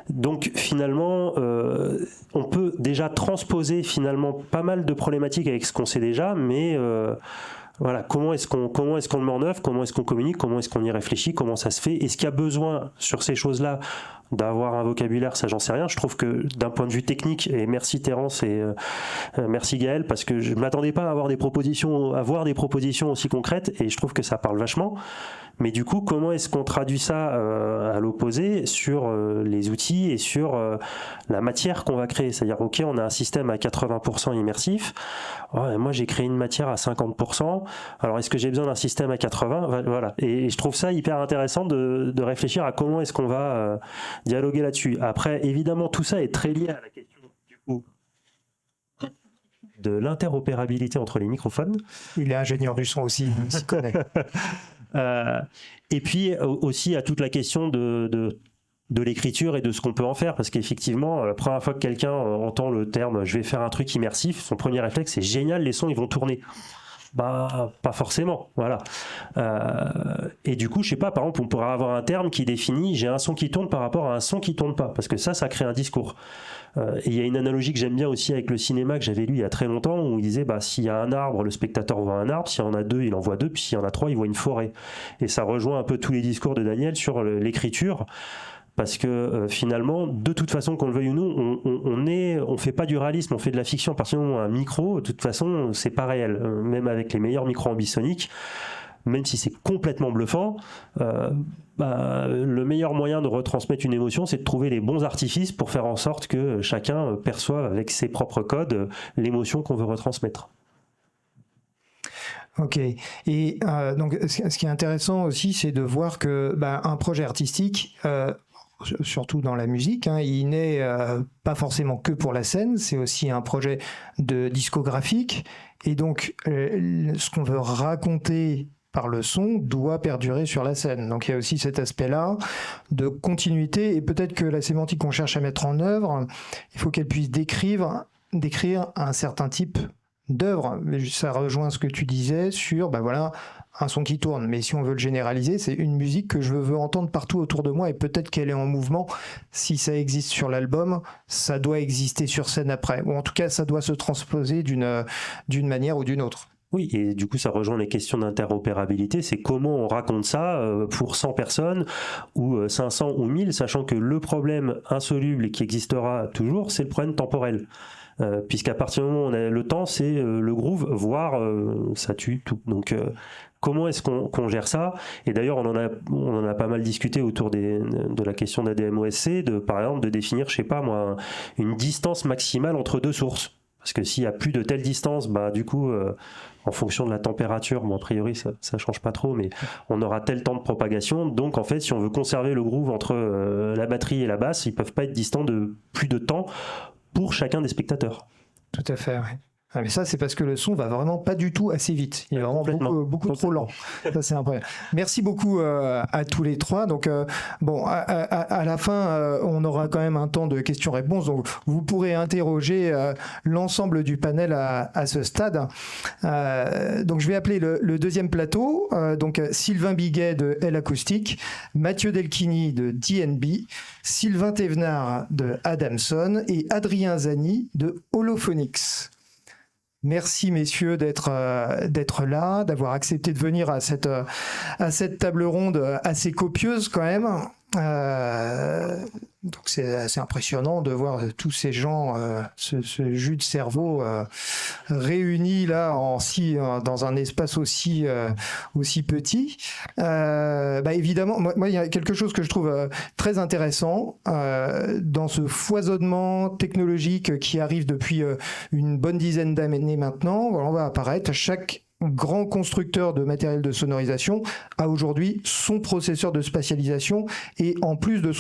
Donc finalement, on peut déjà transposer finalement pas mal de problématiques avec ce qu'on sait déjà, mais voilà, comment est-ce qu'on le met en œuvre, comment est-ce qu'on communique, comment est-ce qu'on y réfléchit, comment ça se fait, est-ce qu'il y a besoin sur ces choses-là d'avoir un vocabulaire, ça j'en sais rien. Je trouve que d'un point de vue technique, et merci Terence et merci Gaël, parce que je ne m'attendais pas à voir des propositions aussi concrètes, et je trouve que ça parle vachement. Mais du coup, comment est-ce qu'on traduit ça à l'opposé sur les outils et sur la matière qu'on va créer? C'est-à-dire, ok, on a un système à 80% immersif. Ouais, moi, j'ai créé une matière à 50%. Alors, est-ce que j'ai besoin d'un système à 80%? Voilà. Et je trouve ça hyper intéressant de réfléchir à comment est-ce qu'on va dialoguer là-dessus. Après, évidemment, tout ça est très lié à la question du coup de l'interopérabilité entre les microphones. Il est ingénieur du son aussi, il s'y connaît. Et puis aussi à toute la question de l'écriture et de ce qu'on peut en faire, parce qu'effectivement la première fois que quelqu'un entend le terme je vais faire un truc immersif, son premier réflexe c'est génial, les sons ils vont tourner. Pas forcément, voilà. Et du coup, je sais pas, par exemple, on pourrait avoir un terme qui définit j'ai un son qui tourne par rapport à un son qui tourne pas, parce que ça crée un discours. Et il y a une analogie que j'aime bien aussi avec le cinéma que j'avais lu il y a très longtemps, où il disait s'il y a un arbre, le spectateur voit un arbre, s'il y en a deux, il en voit deux, puis s'il y en a trois, il voit une forêt. Et ça rejoint un peu tous les discours de Daniel sur l'écriture. Parce que finalement, de toute façon, qu'on le veuille ou non, on fait pas du réalisme, on fait de la fiction. Parce que un micro, de toute façon, c'est pas réel. Même avec les meilleurs micros ambisoniques, même si c'est complètement bluffant, le meilleur moyen de retransmettre une émotion, c'est de trouver les bons artifices pour faire en sorte que chacun perçoive avec ses propres codes l'émotion qu'on veut retransmettre. Ok. Et donc, ce qui est intéressant aussi, c'est de voir que un projet artistique, surtout dans la musique, il n'est pas forcément que pour la scène, c'est aussi un projet de discographique. Et donc, ce qu'on veut raconter par le son doit perdurer sur la scène. Donc il y a aussi cet aspect-là de continuité, et peut-être que la sémantique qu'on cherche à mettre en œuvre, il faut qu'elle puisse décrire un certain type d'œuvre. Ça rejoint ce que tu disais sur un son qui tourne. Mais si on veut le généraliser, c'est une musique que je veux entendre partout autour de moi, et peut-être qu'elle est en mouvement. Si ça existe sur l'album, ça doit exister sur scène après. Ou en tout cas, ça doit se transposer d'une manière ou d'une autre. Oui, et du coup, ça rejoint les questions d'interopérabilité. C'est comment on raconte ça pour 100 personnes ou 500 ou 1000, sachant que le problème insoluble et qui existera toujours, c'est le problème temporel. Puisqu'à partir du moment où on a le temps, c'est le groove, voire ça tue tout. Donc, comment est-ce qu'on gère ça? Et d'ailleurs, on en a pas mal discuté autour de la question d'ADM-OSC, par exemple, de définir, je sais pas moi, une distance maximale entre deux sources. Parce que s'il y a plus de telle distance, du coup, en fonction de la température, a priori, ça change pas trop, mais on aura tel temps de propagation. Donc, en fait, si on veut conserver le groove entre la batterie et la basse, ils peuvent pas être distants de plus de temps pour chacun des spectateurs. Tout à fait, oui. Ah, mais ça, c'est parce que le son va vraiment pas du tout assez vite. Il est vraiment beaucoup trop lent. Ça, c'est un problème. Merci beaucoup à tous les trois. Donc, à la fin, on aura quand même un temps de questions-réponses. Donc, vous pourrez interroger l'ensemble du panel à ce stade. Donc, je vais appeler le deuxième plateau. Donc, Sylvain Biguet de L Acoustic, Mathieu Delchini de DNB, Sylvain Thévenard de Adamson et Adrien Zani de Holophonics. Merci messieurs d'être là, d'avoir accepté de venir à cette table ronde assez copieuse quand même. Donc c'est assez impressionnant de voir tous ces gens, ce jus de cerveau réunis là dans un espace aussi petit. Évidemment, moi il y a quelque chose que je trouve très intéressant dans ce foisonnement technologique qui arrive depuis une bonne dizaine d'années maintenant. Voilà, on va apparaître chaque grand constructeur de matériel de sonorisation a aujourd'hui son processeur de spatialisation, et en plus de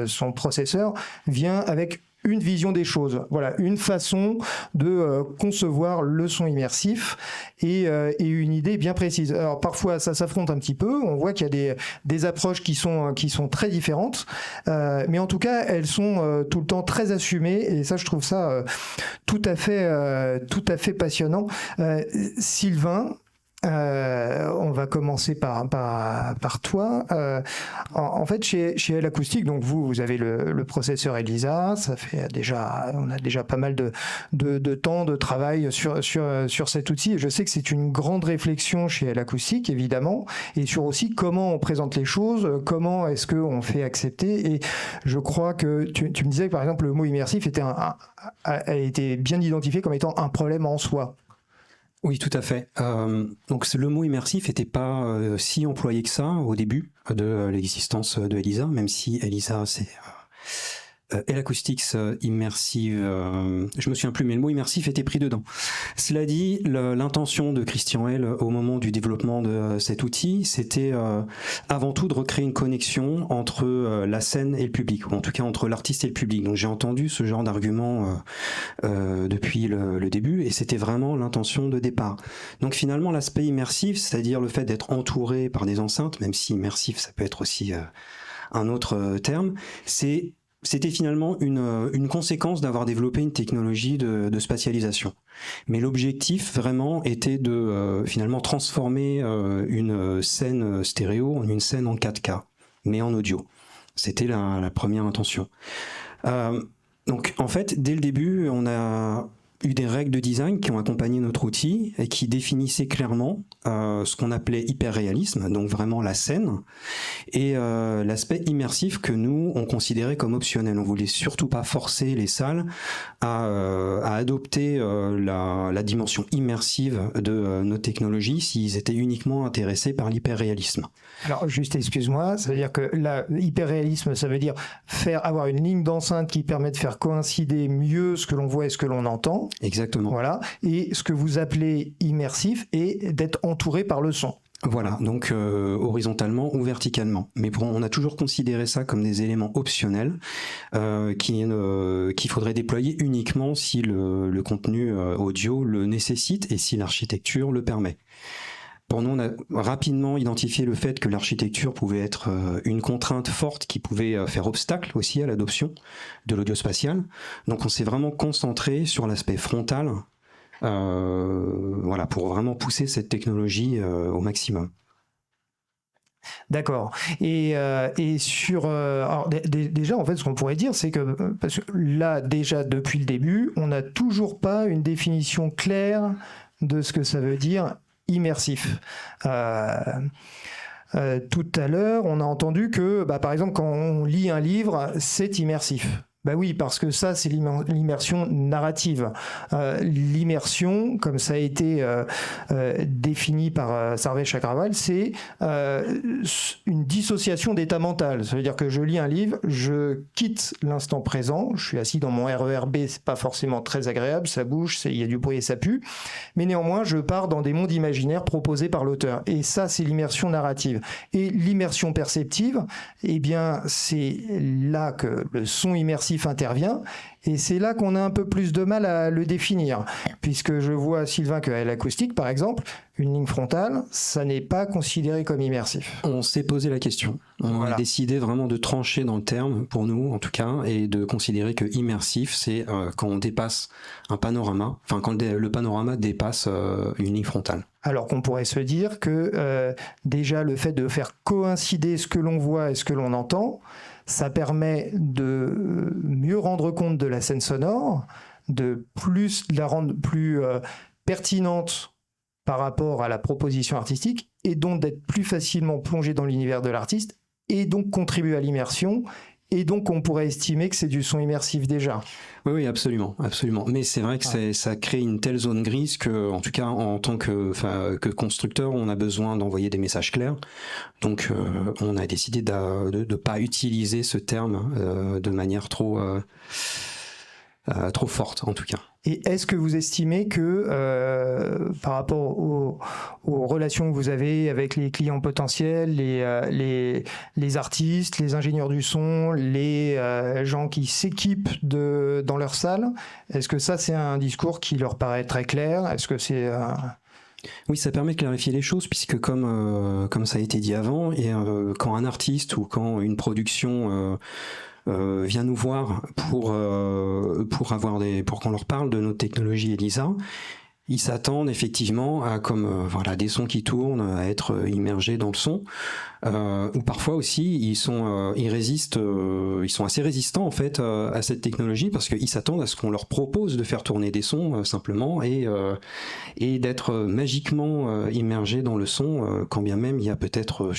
son processeur vient avec une vision des choses. Voilà, une façon de concevoir le son immersif et une idée bien précise. Alors parfois ça s'affronte un petit peu, on voit qu'il y a des approches qui sont très différentes, mais en tout cas elles sont tout le temps très assumées, et ça je trouve ça tout à fait passionnant. Sylvain, on va commencer par toi. En fait, chez L Acoustic, donc vous avez le processeur ELISA. On a déjà pas mal de temps de travail sur cet outil. Et je sais que c'est une grande réflexion chez L Acoustic, évidemment, et sur aussi comment on présente les choses, comment est-ce qu'on fait accepter. Et je crois que tu me disais que par exemple le mot immersif a été bien identifié comme étant un problème en soi. Oui, tout à fait. Donc le mot immersif n'était pas si employé que ça au début de l'existence de ELISA, même si ELISA c'est L Acoustics Immersive, je me souviens plus, mais le mot immersif était pris dedans. Cela dit, l'intention de Christian L au moment du développement de cet outil, c'était avant tout de recréer une connexion entre la scène et le public, ou en tout cas entre l'artiste et le public. Donc j'ai entendu ce genre d'argument depuis le début, et c'était vraiment l'intention de départ. Donc finalement, l'aspect immersif, c'est-à-dire le fait d'être entouré par des enceintes, même si immersif, ça peut être aussi un autre terme, c'était finalement une conséquence d'avoir développé une technologie de spatialisation. Mais l'objectif vraiment était de finalement transformer une scène stéréo en une scène en 4K, mais en audio. C'était la première intention. Donc en fait, dès le début, on a eu des règles de design qui ont accompagné notre outil et qui définissaient clairement ce qu'on appelait hyperréalisme, donc vraiment la scène, et l'aspect immersif que nous, on considérait comme optionnel. On voulait surtout pas forcer les salles à adopter la dimension immersive de nos technologies s'ils étaient uniquement intéressés par l'hyperréalisme. Alors juste, excuse-moi, ça veut dire que l'hyperréalisme, ça veut dire avoir une ligne d'enceinte qui permet de faire coïncider mieux ce que l'on voit et ce que l'on entend. Exactement. Voilà. Et ce que vous appelez immersif est d'être entouré par le son. Voilà, donc horizontalement ou verticalement. Mais on a toujours considéré ça comme des éléments optionnels qu'il faudrait déployer uniquement si le contenu audio le nécessite et si l'architecture le permet. Pour nous, on a rapidement identifié le fait que l'architecture pouvait être une contrainte forte qui pouvait faire obstacle aussi à l'adoption de l'audio spatial. Donc on s'est vraiment concentré sur l'aspect frontal, voilà, pour vraiment pousser cette technologie au maximum. D'accord. Et sur alors, déjà en fait ce qu'on pourrait dire c'est que parce que là déjà depuis le début on n'a toujours pas une définition claire de ce que ça veut dire immersif. Tout à l'heure on a entendu que par exemple quand on lit un livre c'est immersif. Bah oui, parce que ça, c'est l'immersion narrative. L'immersion, comme ça a été défini par Sarvesh Agrawal, c'est une dissociation d'état mental. Ça veut dire que je lis un livre, je quitte l'instant présent, je suis assis dans mon RER B, c'est pas forcément très agréable, ça bouge, il y a du bruit et ça pue, mais néanmoins, je pars dans des mondes imaginaires proposés par l'auteur. Et ça, c'est l'immersion narrative. Et l'immersion perceptive, eh bien, c'est là que le son immersif intervient, et c'est là qu'on a un peu plus de mal à le définir, puisque je vois, Sylvain, qu'à l'acoustique, par exemple, une ligne frontale, ça n'est pas considéré comme immersif. On s'est posé la question. On a décidé vraiment de trancher dans le terme, pour nous en tout cas, et de considérer que immersif, c'est quand on dépasse un panorama, enfin quand le panorama dépasse une ligne frontale. Alors qu'on pourrait se dire que déjà le fait de faire coïncider ce que l'on voit et ce que l'on entend, ça permet de mieux rendre compte de la scène sonore, de la rendre plus pertinente par rapport à la proposition artistique, et donc d'être plus facilement plongé dans l'univers de l'artiste, et donc contribuer à l'immersion, et donc on pourrait estimer que c'est du son immersif déjà. Oui, absolument, absolument. Mais c'est vrai que ça crée une telle zone grise que, en tout cas, en tant que constructeur, on a besoin d'envoyer des messages clairs. Donc, on a décidé de pas utiliser ce terme de manière trop forte, en tout cas. Et est-ce que vous estimez que par rapport aux relations que vous avez avec les clients potentiels, les artistes, les ingénieurs du son, les gens qui s'équipent dans leur salle, est-ce que ça c'est un discours qui leur paraît très clair? Est-ce que c'est Oui, ça permet de clarifier les choses, puisque comme ça a été dit avant, et quand un artiste ou quand une production vient nous voir pour qu'on leur parle de notre technologie ELISA, ils s'attendent effectivement à des sons qui tournent, à être immergés dans le son, ou parfois aussi ils sont assez résistants en fait à cette technologie, parce qu'ils s'attendent à ce qu'on leur propose de faire tourner des sons simplement et d'être magiquement immergés dans le son, quand bien même il y a peut-être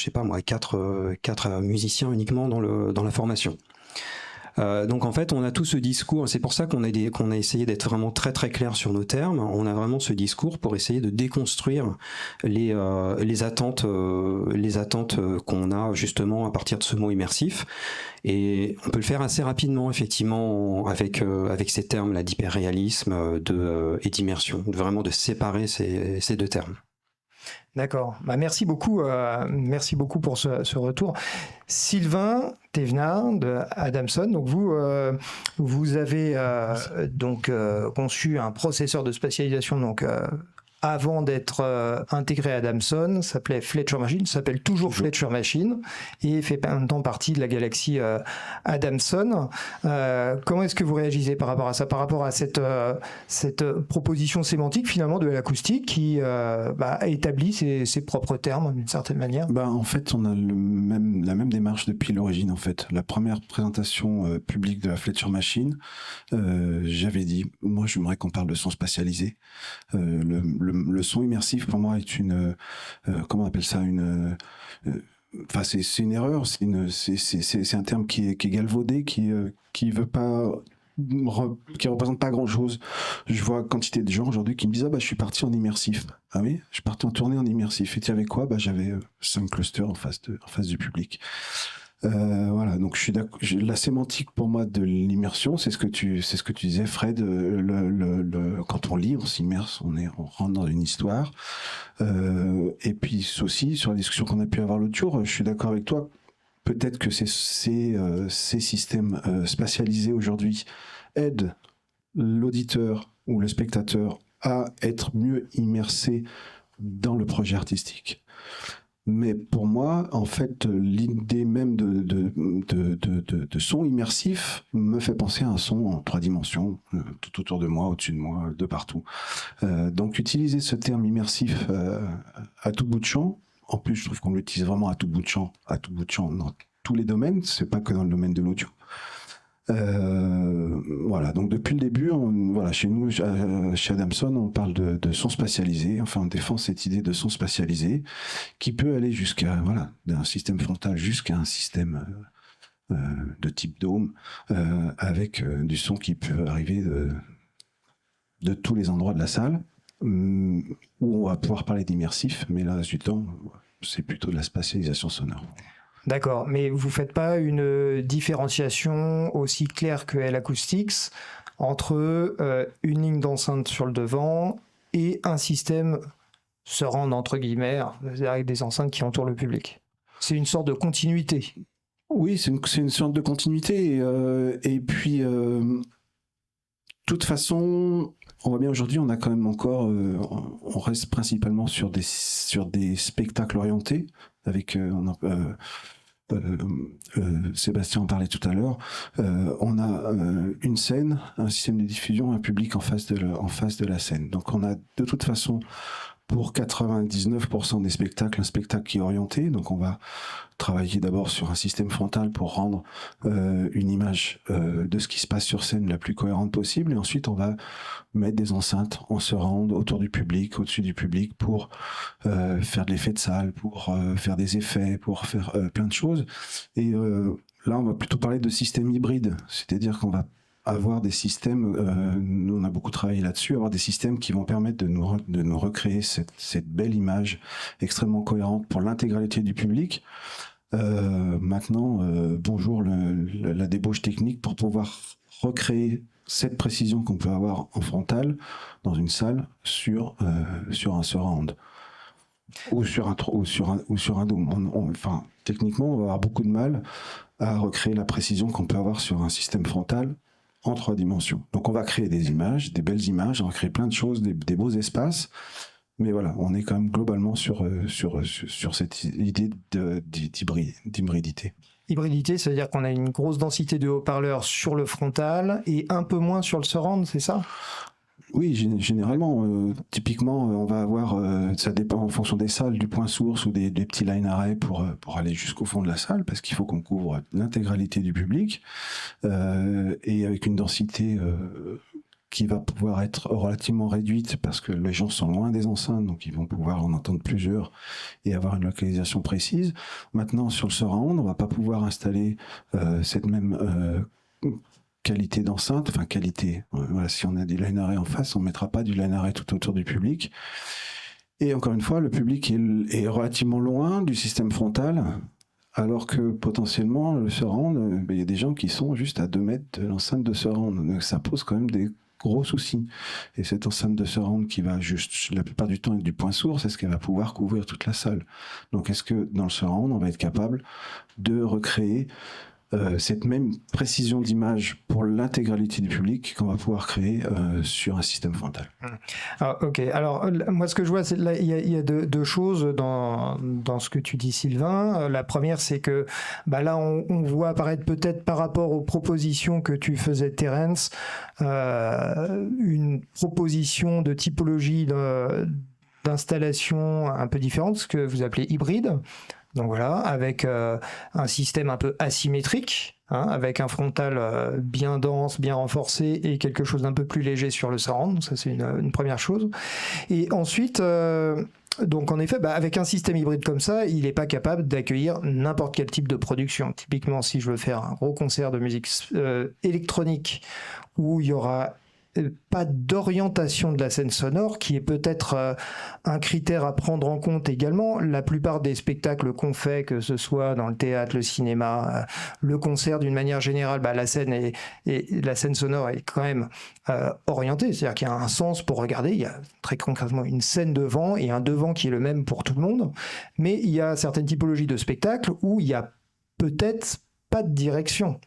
quatre musiciens uniquement dans la formation. Donc en fait, on a tout ce discours. C'est pour ça qu'on a essayé d'être vraiment très très clair sur nos termes. On a vraiment ce discours pour essayer de déconstruire les attentes qu'on a justement à partir de ce mot immersif. Et on peut le faire assez rapidement, effectivement, avec ces termes-là d'hyperréalisme et d'immersion, vraiment de séparer ces deux termes. D'accord. Merci beaucoup pour ce retour. Sylvain Thévenard de Adamson. Donc vous avez conçu un processeur de spatialisation avant d'être intégré à Adamson, s'appelait Fletcher Machine, s'appelle toujours Fletcher Machine, et fait maintenant partie de la galaxie Adamson. Comment est-ce que vous réagissez par rapport à ça, par rapport à cette proposition sémantique finalement de l'acoustique qui établit ses propres termes d'une certaine manière? En fait, on a la même démarche depuis l'origine. En fait, la première présentation publique de la Fletcher Machine, j'avais dit, moi j'aimerais qu'on parle de son spatialisé. Le son immersif pour moi est une comment on appelle ça, c'est une erreur, c'est un terme qui est galvaudé, qui représente pas grand chose. Je vois quantité de gens aujourd'hui qui me disent je suis parti en immersif. Ah oui, je suis parti en tournée en immersif. Et tu avais quoi? J'avais 5 clusters en face du public. Voilà, donc je suis d'accord. La sémantique pour moi de l'immersion, c'est ce que tu disais, Fred. Quand on lit, on s'immerse, on rentre dans une histoire. Et puis aussi sur la discussion qu'on a pu avoir l'autre jour, je suis d'accord avec toi. Peut-être que ces systèmes spatialisés aujourd'hui aident l'auditeur ou le spectateur à être mieux immersé dans le projet artistique. Mais pour moi, en fait, l'idée même de son immersif me fait penser à un son en 3 dimensions, tout autour de moi, au-dessus de moi, de partout. Donc utiliser ce terme immersif à tout bout de champ, en plus je trouve qu'on l'utilise vraiment à tout bout de champ dans tous les domaines, c'est pas que dans le domaine de l'audio. Voilà, donc depuis le début, chez nous, chez Adamson, on parle de son spatialisé, enfin on défend cette idée de son spatialisé qui peut aller jusqu'à, d'un système frontal jusqu'à un système de type dôme, avec du son qui peut arriver de tous les endroits de la salle, où on va pouvoir parler d'immersif, mais là, du temps, c'est plutôt de la spatialisation sonore. D'accord, mais vous ne faites pas une différenciation aussi claire que L-Acoustics entre une ligne d'enceinte sur le devant et un système surround entre guillemets, avec des enceintes qui entourent le public. C'est une sorte de continuité. Oui, c'est une sorte de continuité. Et puis, de toute façon, on voit bien aujourd'hui, on a quand même encore, on reste principalement sur des spectacles orientés, avec Sébastien en parlait tout à l'heure. On a une scène, un système de diffusion, un public en face de la scène. Donc on a de toute façon pour 99% des spectacles, un spectacle qui est orienté. Donc on va travailler d'abord sur un système frontal pour rendre une image de ce qui se passe sur scène la plus cohérente possible. Et ensuite on va mettre des enceintes en surround autour du public, au-dessus du public, pour faire de l'effet de salle, pour faire des effets, pour faire plein de choses. Et là on va plutôt parler de système hybride, c'est-à-dire qu'on va avoir des systèmes, nous on a beaucoup travaillé là-dessus, avoir des systèmes qui vont permettre de nous recréer cette belle image extrêmement cohérente pour l'intégralité du public. Maintenant, bonjour la débauche technique pour pouvoir recréer cette précision qu'on peut avoir en frontal dans une salle sur un surround ou sur un dôme. Enfin, techniquement, on va avoir beaucoup de mal à recréer la précision qu'on peut avoir sur un système frontal en 3 dimensions. Donc on va créer des images, des belles images, on va créer plein de choses, des beaux espaces, mais voilà, on est quand même globalement sur cette idée d'hybridité. Hybridité, c'est-à-dire qu'on a une grosse densité de haut-parleurs sur le frontal et un peu moins sur le surround, c'est ça ? Oui, généralement, typiquement, on va avoir, ça dépend en fonction des salles, du point source ou des petits line arrays pour aller jusqu'au fond de la salle, parce qu'il faut qu'on couvre l'intégralité du public, et avec une densité qui va pouvoir être relativement réduite, parce que les gens sont loin des enceintes, donc ils vont pouvoir en entendre plusieurs et avoir une localisation précise. Maintenant, sur le surround, on va pas pouvoir installer cette même qualité d'enceinte, enfin qualité, voilà, si on a du line array en face, on ne mettra pas du line array tout autour du public. Et encore une fois, le public est relativement loin du système frontal, alors que potentiellement, le surround, il y a des gens qui sont juste à 2 mètres de l'enceinte de surround. Donc ça pose quand même des gros soucis. Et cette enceinte de surround qui va juste, la plupart du temps, être du point source, est-ce qu'elle va pouvoir couvrir toute la salle ? Donc est-ce que dans le surround, on va être capable de recréer cette même précision d'image pour l'intégralité du public qu'on va pouvoir créer sur un système frontal. Ah, ok, alors moi ce que je vois, c'est il y a deux choses dans ce que tu dis, Sylvain. La première, c'est que là on voit apparaître peut-être par rapport aux propositions que tu faisais, Terence, une proposition de typologie d'installation un peu différente, ce que vous appelez hybride. Donc voilà, avec un système un peu asymétrique, avec un frontal bien dense, bien renforcé et quelque chose d'un peu plus léger sur le surround. Ça, c'est une première chose. Et ensuite, donc en effet, avec un système hybride comme ça, il n'est pas capable d'accueillir n'importe quel type de production. Typiquement, si je veux faire un gros concert de musique électronique où il y aura pas d'orientation de la scène sonore, qui est peut-être un critère à prendre en compte également. La plupart des spectacles qu'on fait, que ce soit dans le théâtre, le cinéma, le concert, d'une manière générale, la scène sonore est quand même orientée, c'est-à-dire qu'il y a un sens pour regarder. Il y a très concrètement une scène devant et un devant qui est le même pour tout le monde, mais il y a certaines typologies de spectacles où il y a peut-être pas de direction.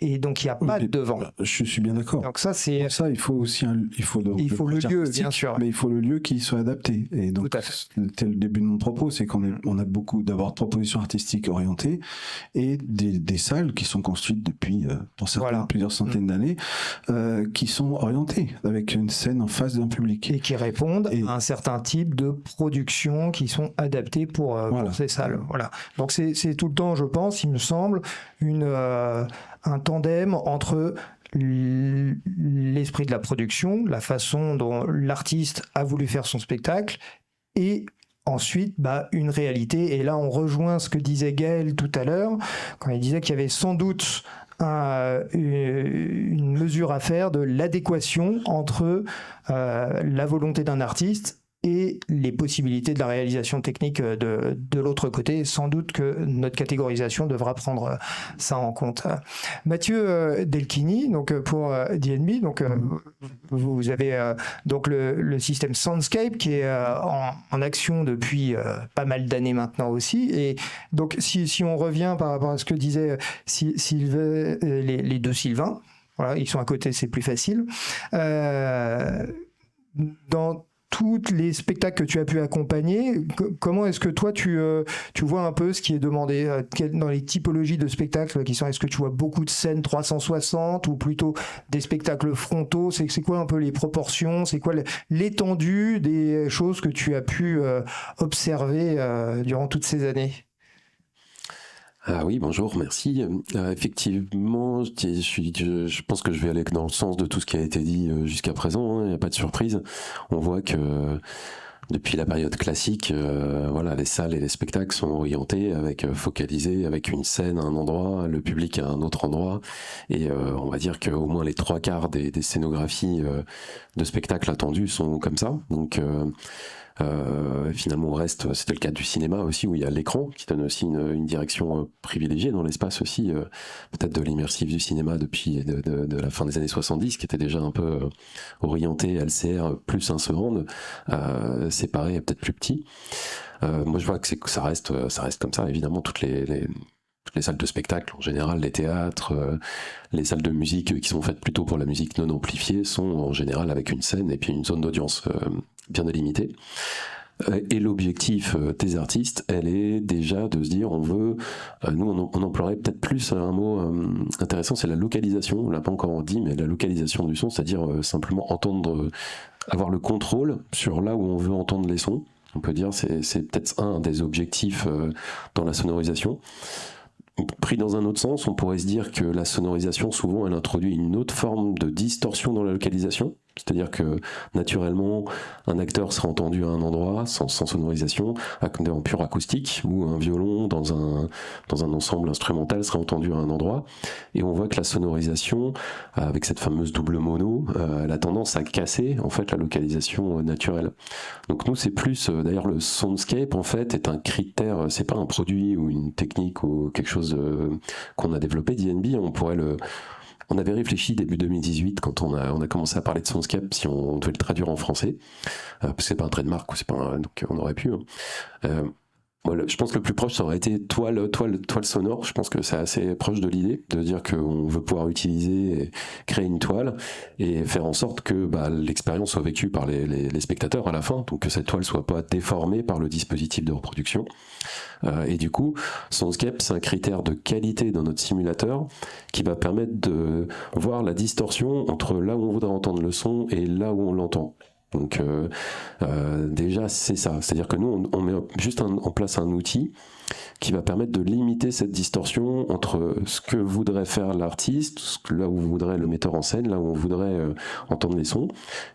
Et donc il n'y a pas de devant. Je suis bien d'accord. Donc ça, c'est... Pour ça, il faut aussi le lieu, bien sûr. Mais il faut le lieu qui soit adapté. Et donc, c'était le début de mon propos, c'est qu'on a beaucoup d'abord de propositions artistiques orientées et des salles qui sont construites depuis, pour certains, plusieurs centaines d'années, qui sont orientées avec une scène en face d'un public. Et qui répondent à un certain type de production qui sont adaptées pour ces salles. Voilà. Donc c'est tout le temps, je pense, il me semble, un tandem entre l'esprit de la production, la façon dont l'artiste a voulu faire son spectacle, et ensuite une réalité. Et là, on rejoint ce que disait Gaël tout à l'heure, quand il disait qu'il y avait sans doute une mesure à faire de l'adéquation entre la volonté d'un artiste et les possibilités de la réalisation technique de l'autre côté. Sans doute que notre catégorisation devra prendre ça en compte. Mathieu Delchini, donc pour DNB, donc vous avez donc le système Soundscape qui est en action depuis pas mal d'années maintenant aussi. Et donc si on revient par rapport à ce que disait Sylvain, les deux Sylvains, voilà, ils sont à côté, c'est plus facile. Dans tous les spectacles que tu as pu accompagner, comment est-ce que toi tu vois un peu ce qui est demandé dans les typologies de spectacles qui sont, est-ce que tu vois beaucoup de scènes 360 ou plutôt des spectacles frontaux? C'est quoi un peu les proportions? C'est quoi l'étendue des choses que tu as pu observer durant toutes ces années? Ah oui, bonjour, merci. Effectivement, je pense que je vais aller dans le sens de tout ce qui a été dit jusqu'à présent, il n'y a pas de surprise. On voit que depuis la période classique, les salles et les spectacles sont orientés, focalisés, avec une scène à un endroit, le public à un autre endroit. Et on va dire qu'au moins les 3/4 des scénographies de spectacles attendus sont comme ça. Donc finalement, c'était le cas du cinéma aussi, où il y a l'écran qui donne aussi une direction privilégiée dans l'espace aussi, peut-être de l'immersif du cinéma depuis de la fin des années 70, qui était déjà un peu orienté LCR plus un surround, séparé et peut-être plus petit. Moi, je vois que ça reste comme ça, évidemment, toutes les salles de spectacle, en général, les théâtres, les salles de musique qui sont faites plutôt pour la musique non amplifiée sont en général avec une scène et puis une zone d'audience bien délimitée. Et l'objectif des artistes, elle est déjà de se dire, nous on emploierait peut-être plus un mot intéressant, c'est la localisation. On l'a pas encore dit, mais la localisation du son, c'est-à-dire simplement avoir le contrôle sur là où on veut entendre les sons. On peut dire c'est peut-être un des objectifs dans la sonorisation. Pris dans un autre sens, on pourrait se dire que la sonorisation, souvent, elle introduit une autre forme de distorsion dans la localisation. C'est-à-dire que, naturellement, un acteur sera entendu à un endroit, sans sonorisation, en pure acoustique, ou un violon dans un ensemble instrumental sera entendu à un endroit. Et on voit que la sonorisation, avec cette fameuse double mono, elle a tendance à casser, en fait, la localisation naturelle. Donc nous, c'est plus, d'ailleurs, le soundscape, en fait, est un critère, c'est pas un produit ou une technique ou quelque chose qu'on a développé, DNB, on avait réfléchi début 2018 quand on a commencé à parler de soundscape si on devait le traduire en français, parce que c'est pas un trait de marque, donc on aurait pu. Voilà, je pense que le plus proche, ça aurait été toile sonore. Je pense que c'est assez proche de l'idée de dire qu'on veut pouvoir utiliser et créer une toile et faire en sorte que l'expérience soit vécue par les spectateurs à la fin, donc que cette toile soit pas déformée par le dispositif de reproduction. Et du coup, Soundscape, c'est un critère de qualité dans notre simulateur qui va permettre de voir la distorsion entre là où on voudrait entendre le son et là où on l'entend. Donc déjà c'est ça, c'est-à-dire que nous on met juste en place un outil qui va permettre de limiter cette distorsion entre ce que voudrait faire l'artiste, là où voudrait le metteur en scène, là où on voudrait entendre les sons,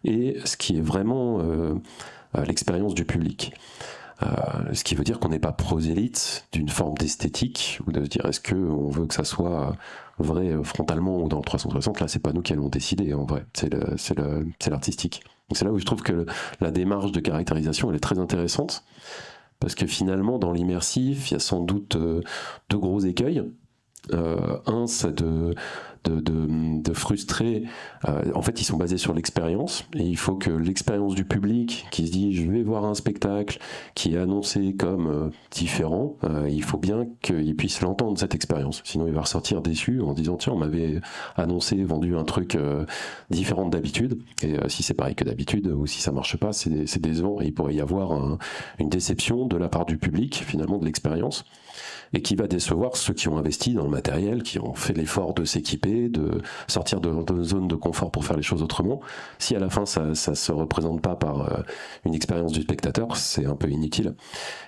et ce qui est vraiment l'expérience du public. Ce qui veut dire qu'on n'est pas prosélyte d'une forme d'esthétique ou de se dire est-ce qu'on veut que ça soit vrai frontalement ou dans le 360, là c'est pas nous qui allons décider en vrai, c'est l'artistique. Donc c'est là où je trouve que la démarche de caractérisation elle est très intéressante, parce que finalement dans l'immersif il y a sans doute deux gros écueils. Un, c'est de frustrer. En fait, ils sont basés sur l'expérience, et il faut que l'expérience du public qui se dit je vais voir un spectacle qui est annoncé comme différent, il faut bien qu'il puisse l'entendre cette expérience. Sinon, il va ressortir déçu en disant tiens, on m'avait annoncé, vendu un truc différent d'habitude. Et si c'est pareil que d'habitude, ou si ça marche pas, c'est décevant. Et il pourrait y avoir une déception de la part du public, finalement, de l'expérience, et qui va décevoir ceux qui ont investi dans le matériel, qui ont fait l'effort de s'équiper, de sortir de zone de confort pour faire les choses autrement. Si à la fin ça se représente pas par une expérience du spectateur, c'est un peu inutile.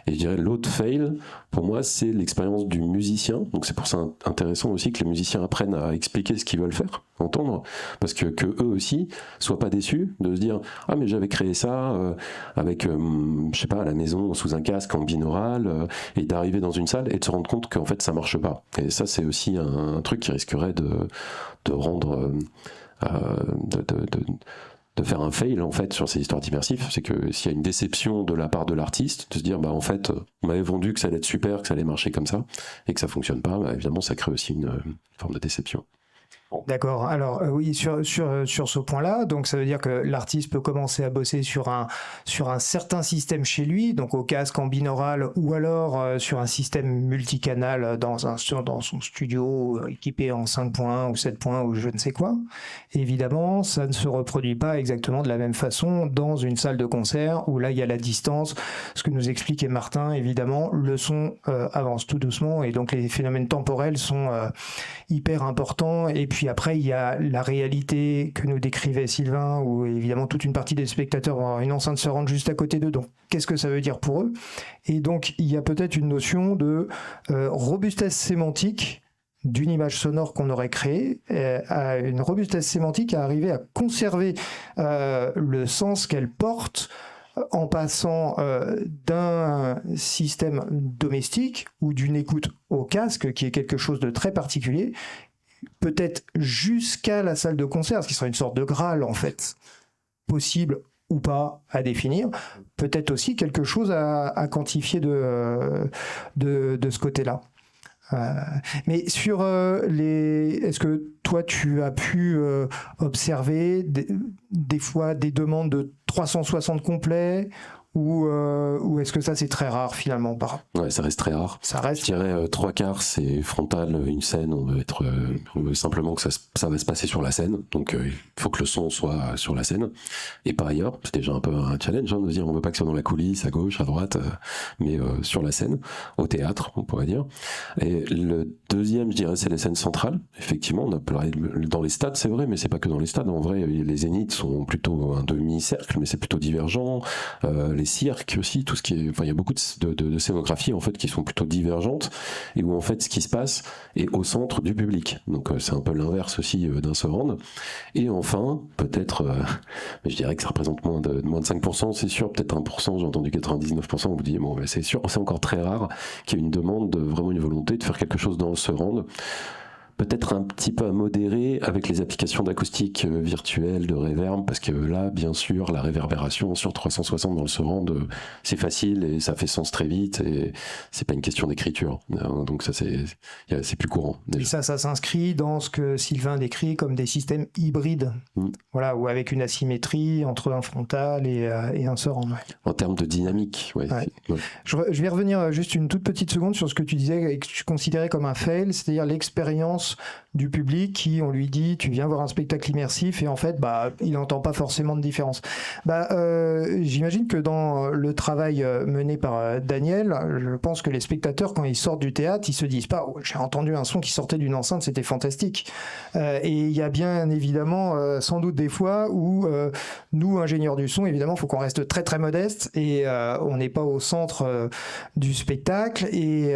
Et je dirais l'autre fail, pour moi, c'est l'expérience du musicien. Donc c'est pour ça intéressant aussi que les musiciens apprennent à expliquer ce qu'ils veulent faire, entendre, parce que eux aussi soient pas déçus de se dire ah mais j'avais créé ça avec je sais pas à la maison sous un casque en binaural, et d'arriver dans une salle et de se rendre compte qu'en fait ça marche pas. Et ça c'est aussi un truc qui risquerait de rendre de faire un fail en fait sur ces histoires d'immersif. C'est que s'il y a une déception de la part de l'artiste, de se dire bah en fait on m'avait vendu que ça allait être super, que ça allait marcher comme ça, et que ça fonctionne pas, bah, évidemment ça crée aussi une forme de déception. D'accord. Alors oui, sur ce point-là, donc ça veut dire que l'artiste peut commencer à bosser sur un certain système chez lui, donc au casque en binaural, ou alors sur un système multicanal dans son studio équipé en 5 points ou 7 points ou je ne sais quoi. Évidemment, ça ne se reproduit pas exactement de la même façon dans une salle de concert où là il y a la distance. Ce que nous expliquait Martin, évidemment, le son avance tout doucement et donc les phénomènes temporels sont hyper importants. Et puis après, il y a la réalité que nous décrivait Sylvain, où évidemment toute une partie des spectateurs vont avoir une enceinte se rendre juste à côté d'eux. Donc, qu'est-ce que ça veut dire pour eux? Et donc, il y a peut-être une notion de robustesse sémantique d'une image sonore qu'on aurait créée, une robustesse sémantique à arriver à conserver le sens qu'elle porte en passant d'un système domestique ou d'une écoute au casque, qui est quelque chose de très particulier, peut-être jusqu'à la salle de concert, ce qui serait une sorte de Graal en fait, possible ou pas à définir, peut-être aussi quelque chose à quantifier de ce côté-là. Mais sur est-ce que toi tu as pu observer des fois des demandes de 360 complets, ou est-ce que ça c'est très rare finalement? Ouais, ça reste très rare. Ça reste. Je dirais 3/4 c'est frontal, une scène, on veut simplement que ça va se passer sur la scène, donc il faut que le son soit sur la scène. Et par ailleurs, c'est déjà un peu un challenge de dire on veut pas que ce soit dans la coulisse, à gauche, à droite, mais sur la scène, au théâtre, on pourrait dire. Et le deuxième, je dirais, c'est les scènes centrales. Effectivement, on a parlé dans les stades, c'est vrai, mais c'est pas que dans les stades. En vrai, les zéniths sont plutôt un demi-cercle, mais c'est plutôt divergent. Les cirques aussi, tout ce qui est, enfin, il y a beaucoup de scénographies en fait qui sont plutôt divergentes et où en fait ce qui se passe est au centre du public. Donc c'est un peu l'inverse aussi d'un surround. Et enfin, peut-être, je dirais que ça représente moins de 5%, c'est sûr, peut-être 1%. J'ai entendu 99%. On vous dit bon, c'est sûr, c'est encore très rare qu'il y ait une demande, vraiment une volonté de faire quelque chose dans le surround. Peut-être un petit peu à modérer avec les applications d'acoustique virtuelle, de reverb, parce que là, bien sûr, la réverbération sur 360 dans le surround, c'est facile et ça fait sens très vite et c'est pas une question d'écriture. Donc ça, c'est plus courant. Déjà. Et ça s'inscrit dans ce que Sylvain décrit comme des systèmes hybrides, voilà, ou avec une asymétrie entre un frontal et un surround. Ouais. En termes de dynamique, ouais. Ouais. Je vais revenir juste une toute petite seconde sur ce que tu disais et que tu considérais comme un fail, c'est-à-dire l'expérience du public qui, on lui dit tu viens voir un spectacle immersif et en fait il n'entend pas forcément de différence. J'imagine que dans le travail mené par Daniel, je pense que les spectateurs quand ils sortent du théâtre ils se disent pas j'ai entendu un son qui sortait d'une enceinte, c'était fantastique, et il y a bien évidemment sans doute des fois où nous ingénieurs du son évidemment il faut qu'on reste très très modeste et on n'est pas au centre du spectacle et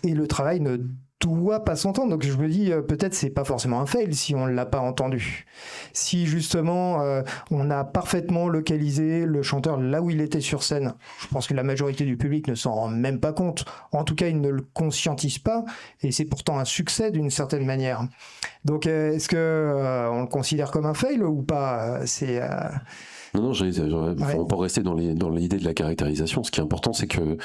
le travail ne doit pas s'entendre. Donc je me dis, peut-être c'est pas forcément un fail si on l'a pas entendu. Si justement on a parfaitement localisé le chanteur là où il était sur scène, je pense que la majorité du public ne s'en rend même pas compte. En tout cas, il ne le conscientise pas, et c'est pourtant un succès d'une certaine manière. Donc est-ce que on le considère comme un fail ou pas? Non, on peut rester dans l'idée de la caractérisation. Ce qui est important, c'est que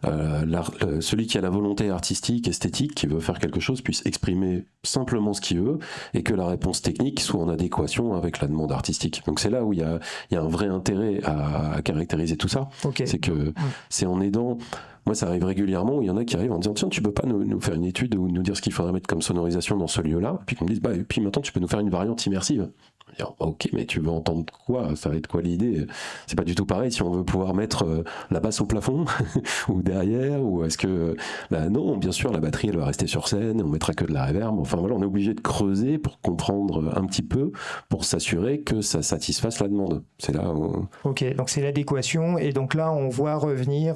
celui qui a la volonté artistique, esthétique, qui veut faire quelque chose, puisse exprimer simplement ce qu'il veut, et que la réponse technique soit en adéquation avec la demande artistique. Donc c'est là où il y a un vrai intérêt à caractériser tout ça. Okay. C'est que c'est en aidant. Moi, ça arrive régulièrement où il y en a qui arrivent en disant tiens, tu peux pas nous faire une étude ou nous dire ce qu'il faudrait mettre comme sonorisation dans ce lieu-là, puis qu'on me dise et puis maintenant tu peux nous faire une variante immersive. Dire, ok, mais tu veux entendre quoi? Ça va être quoi l'idée? C'est pas du tout pareil si on veut pouvoir mettre la basse au plafond ou derrière, ou est-ce que non, bien sûr la batterie elle va rester sur scène et on mettra que de la reverb. Enfin voilà, on est obligé de creuser pour comprendre un petit peu, pour s'assurer que ça satisfasse la demande. C'est là où... Ok, donc c'est l'adéquation, et donc là on voit revenir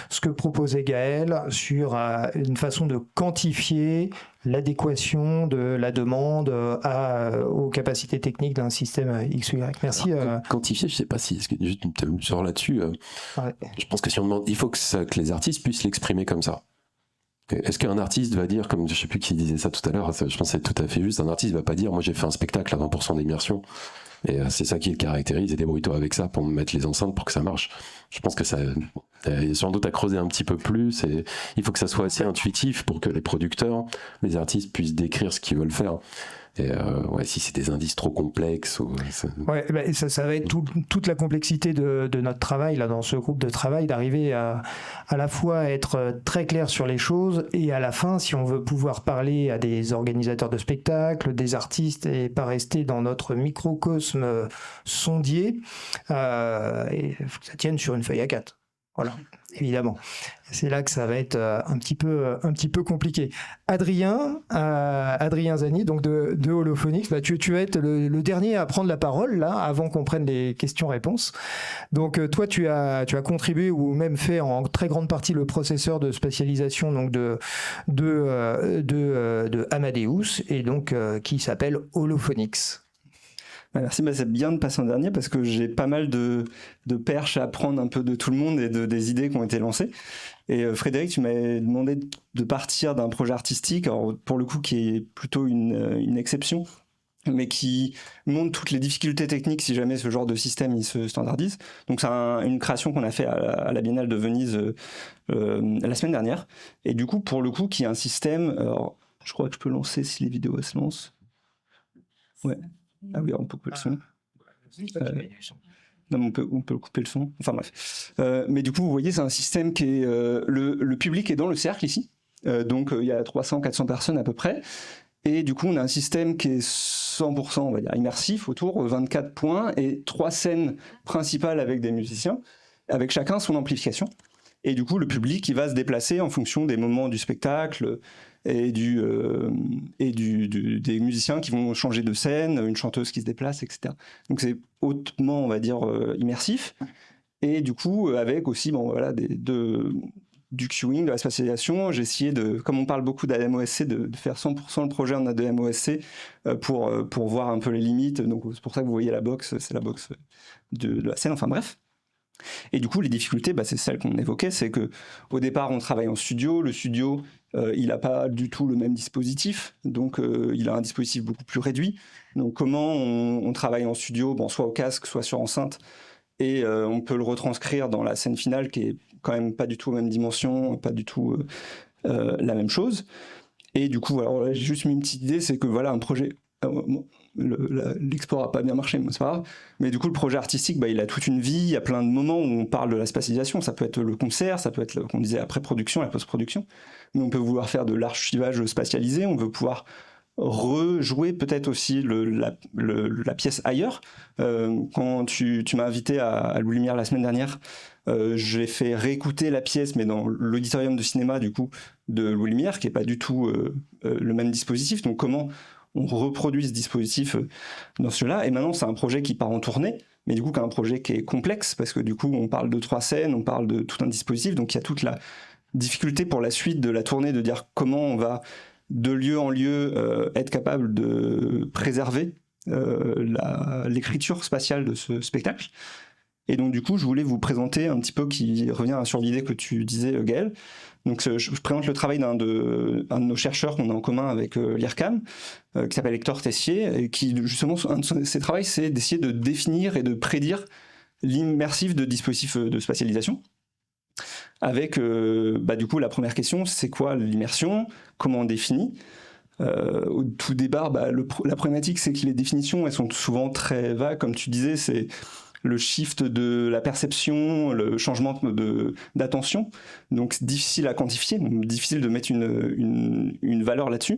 ce que proposait Gaël sur une façon de quantifier l'adéquation de la demande aux capacités techniques d'un système X ou Y. Merci. Quantifier, je sais pas si, est-ce que genre là-dessus, ouais. Je pense que si on demande, il faut que les artistes puissent l'exprimer comme ça. Est-ce qu'un artiste va dire, comme je sais plus qui disait ça tout à l'heure, je pense que c'est tout à fait juste, un artiste va pas dire, moi j'ai fait un spectacle à 20% d'immersion, et c'est ça qui le caractérise, et débrouille-toi avec ça pour me mettre les enceintes pour que ça marche. Je pense que ça, il y a sans doute à creuser un petit peu plus, et il faut que ça soit assez intuitif pour que les producteurs, les artistes puissent décrire ce qu'ils veulent faire. Et si c'est des indices trop complexes ça va être toute la complexité de notre travail là, dans ce groupe de travail, d'arriver à la fois être très clair sur les choses, et à la fin, si on veut pouvoir parler à des organisateurs de spectacles, des artistes, et pas rester dans notre microcosme sondier, il faut que ça tienne sur une feuille A4. Voilà, évidemment. C'est là que ça va être un petit peu compliqué. Adrien Zani, donc de Holophonics, tu vas être le dernier à prendre la parole là, avant qu'on prenne les questions-réponses. Donc toi, tu as contribué, ou même fait en très grande partie, le processeur de spatialisation donc de Amadeus, et donc qui s'appelle Holophonics. Merci, c'est bien de passer en dernier parce que j'ai pas mal de perches à apprendre un peu de tout le monde et des idées qui ont été lancées. Et Frédéric, tu m'avais demandé de partir d'un projet artistique, alors pour le coup qui est plutôt une exception, mais qui montre toutes les difficultés techniques si jamais ce genre de système il se standardise. Donc c'est une création qu'on a fait à la Biennale de Venise la semaine dernière. Et du coup, pour le coup, qui est un système, alors, je crois que je peux lancer si les vidéos se lancent. Ouais. Ah oui, on peut couper le son. Non, on peut couper le son. Enfin bref. Mais du coup, vous voyez, c'est un système qui est... le public est dans le cercle ici. Donc il y a 300-400 personnes à peu près. Et du coup, on a un système qui est 100%, on va dire, immersif autour, 24 points, et 3 scènes principales avec des musiciens, avec chacun son amplification. Et du coup, le public, il va se déplacer en fonction des moments du spectacle, et des musiciens qui vont changer de scène, une chanteuse qui se déplace, etc. Donc c'est hautement, on va dire, immersif. Et du coup, avec aussi du queuing, de la spatialisation, j'ai essayé comme on parle beaucoup d'AMOSC, de faire 100% le projet en AMOSC pour voir un peu les limites. Donc c'est pour ça que vous voyez la box, c'est la box de la scène, enfin bref. Et du coup, les difficultés, c'est celles qu'on évoquait, c'est que au départ, on travaille en studio. Le studio, il n'a pas du tout le même dispositif, donc il a un dispositif beaucoup plus réduit. Donc comment on travaille en studio, soit au casque, soit sur enceinte, et on peut le retranscrire dans la scène finale, qui est quand même pas du tout aux mêmes dimensions, pas du tout la même chose. Et du coup, alors là, j'ai juste mis une petite idée, c'est que voilà, un projet... l'export a pas bien marché, mais c'est pas grave. Mais du coup, le projet artistique, il a toute une vie. Il y a plein de moments où on parle de la spatialisation. Ça peut être le concert, ça peut être, comme on disait, la pré-production, la post-production. Mais on peut vouloir faire de l'archivage spatialisé. On veut pouvoir rejouer peut-être aussi la pièce ailleurs. Quand tu m'as invité à Louis Lumière la semaine dernière, j'ai fait réécouter la pièce, mais dans l'auditorium de cinéma du coup de Louis Lumière, qui est pas du tout le même dispositif. Donc comment on reproduit ce dispositif dans ce jeu-là. Et maintenant, c'est un projet qui part en tournée, mais du coup, c'est un projet qui est complexe, parce que du coup, on parle de 3 scènes, on parle de tout un dispositif, donc il y a toute la difficulté pour la suite de la tournée de dire comment on va de lieu en lieu, être capable de préserver l'écriture spatiale de ce spectacle. Et donc du coup, je voulais vous présenter un petit peu, qui revient sur l'idée que tu disais, Gaël. Donc je présente le travail d'un de nos chercheurs qu'on a en commun avec l'IRCAM, qui s'appelle Hector Tessier, et qui justement, un de ses travaux, c'est d'essayer de définir et de prédire l'immersif de dispositifs de spatialisation. Avec du coup la première question, c'est quoi l'immersion? Comment on définit? Au tout départ, la problématique, c'est que les définitions, elles sont souvent très vagues, comme tu disais, c'est le shift de la perception, le changement d'attention. Donc c'est difficile à quantifier, donc difficile de mettre une valeur là-dessus.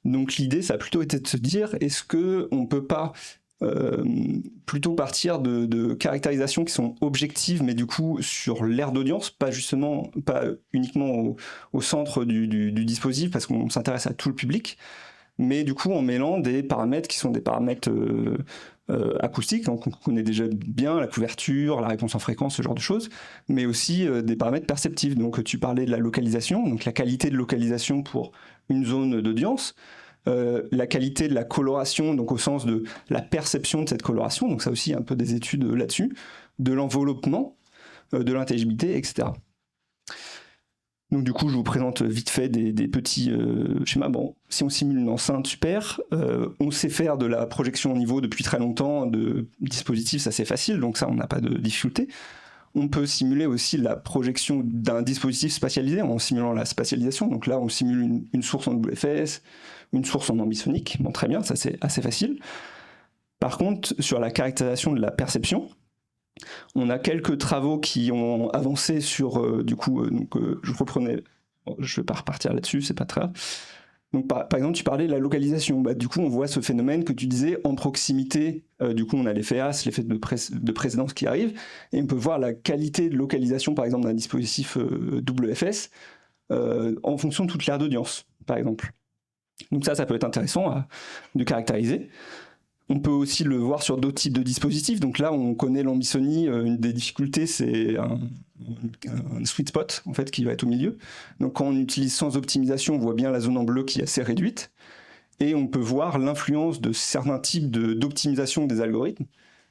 Donc l'idée, ça a plutôt été de se dire, est-ce qu'on ne peut pas plutôt partir de caractérisations qui sont objectives, mais du coup sur l'aire d'audience, pas uniquement au centre du dispositif, parce qu'on s'intéresse à tout le public, mais du coup en mêlant des paramètres qui sont des paramètres acoustiques, donc on connaît déjà bien la couverture, la réponse en fréquence, ce genre de choses, mais aussi des paramètres perceptifs. Donc tu parlais de la localisation, donc la qualité de localisation pour une zone d'audience, la qualité de la coloration, donc au sens de la perception de cette coloration, donc ça aussi un peu des études là-dessus, de l'enveloppement, de l'intelligibilité, etc. Donc du coup, je vous présente vite fait des petits schémas. Bon, si on simule une enceinte, super. On sait faire de la projection au niveau depuis très longtemps de dispositifs, ça c'est facile, donc ça on n'a pas de difficulté. On peut simuler aussi la projection d'un dispositif spatialisé en simulant la spatialisation. Donc là, on simule une source en WFS, une source en ambisonique. Bon, très bien, ça c'est assez facile. Par contre, sur la caractérisation de la perception, on a quelques travaux qui ont avancé sur, je reprenais, je vais pas repartir là-dessus, c'est pas très grave. Donc par exemple, tu parlais de la localisation. Du coup, on voit ce phénomène que tu disais en proximité. Du coup, on a l'effet AS, l'effet de précédence qui arrive, et on peut voir la qualité de localisation, par exemple, d'un dispositif WFS en fonction de toute l'aire d'audience, par exemple. Donc ça peut être intéressant de caractériser. On peut aussi le voir sur d'autres types de dispositifs. Donc là, on connaît l'ambisonie. Une des difficultés, c'est un sweet spot, en fait, qui va être au milieu. Donc quand on utilise sans optimisation, on voit bien la zone en bleu qui est assez réduite. Et on peut voir l'influence de certains types d'optimisation des algorithmes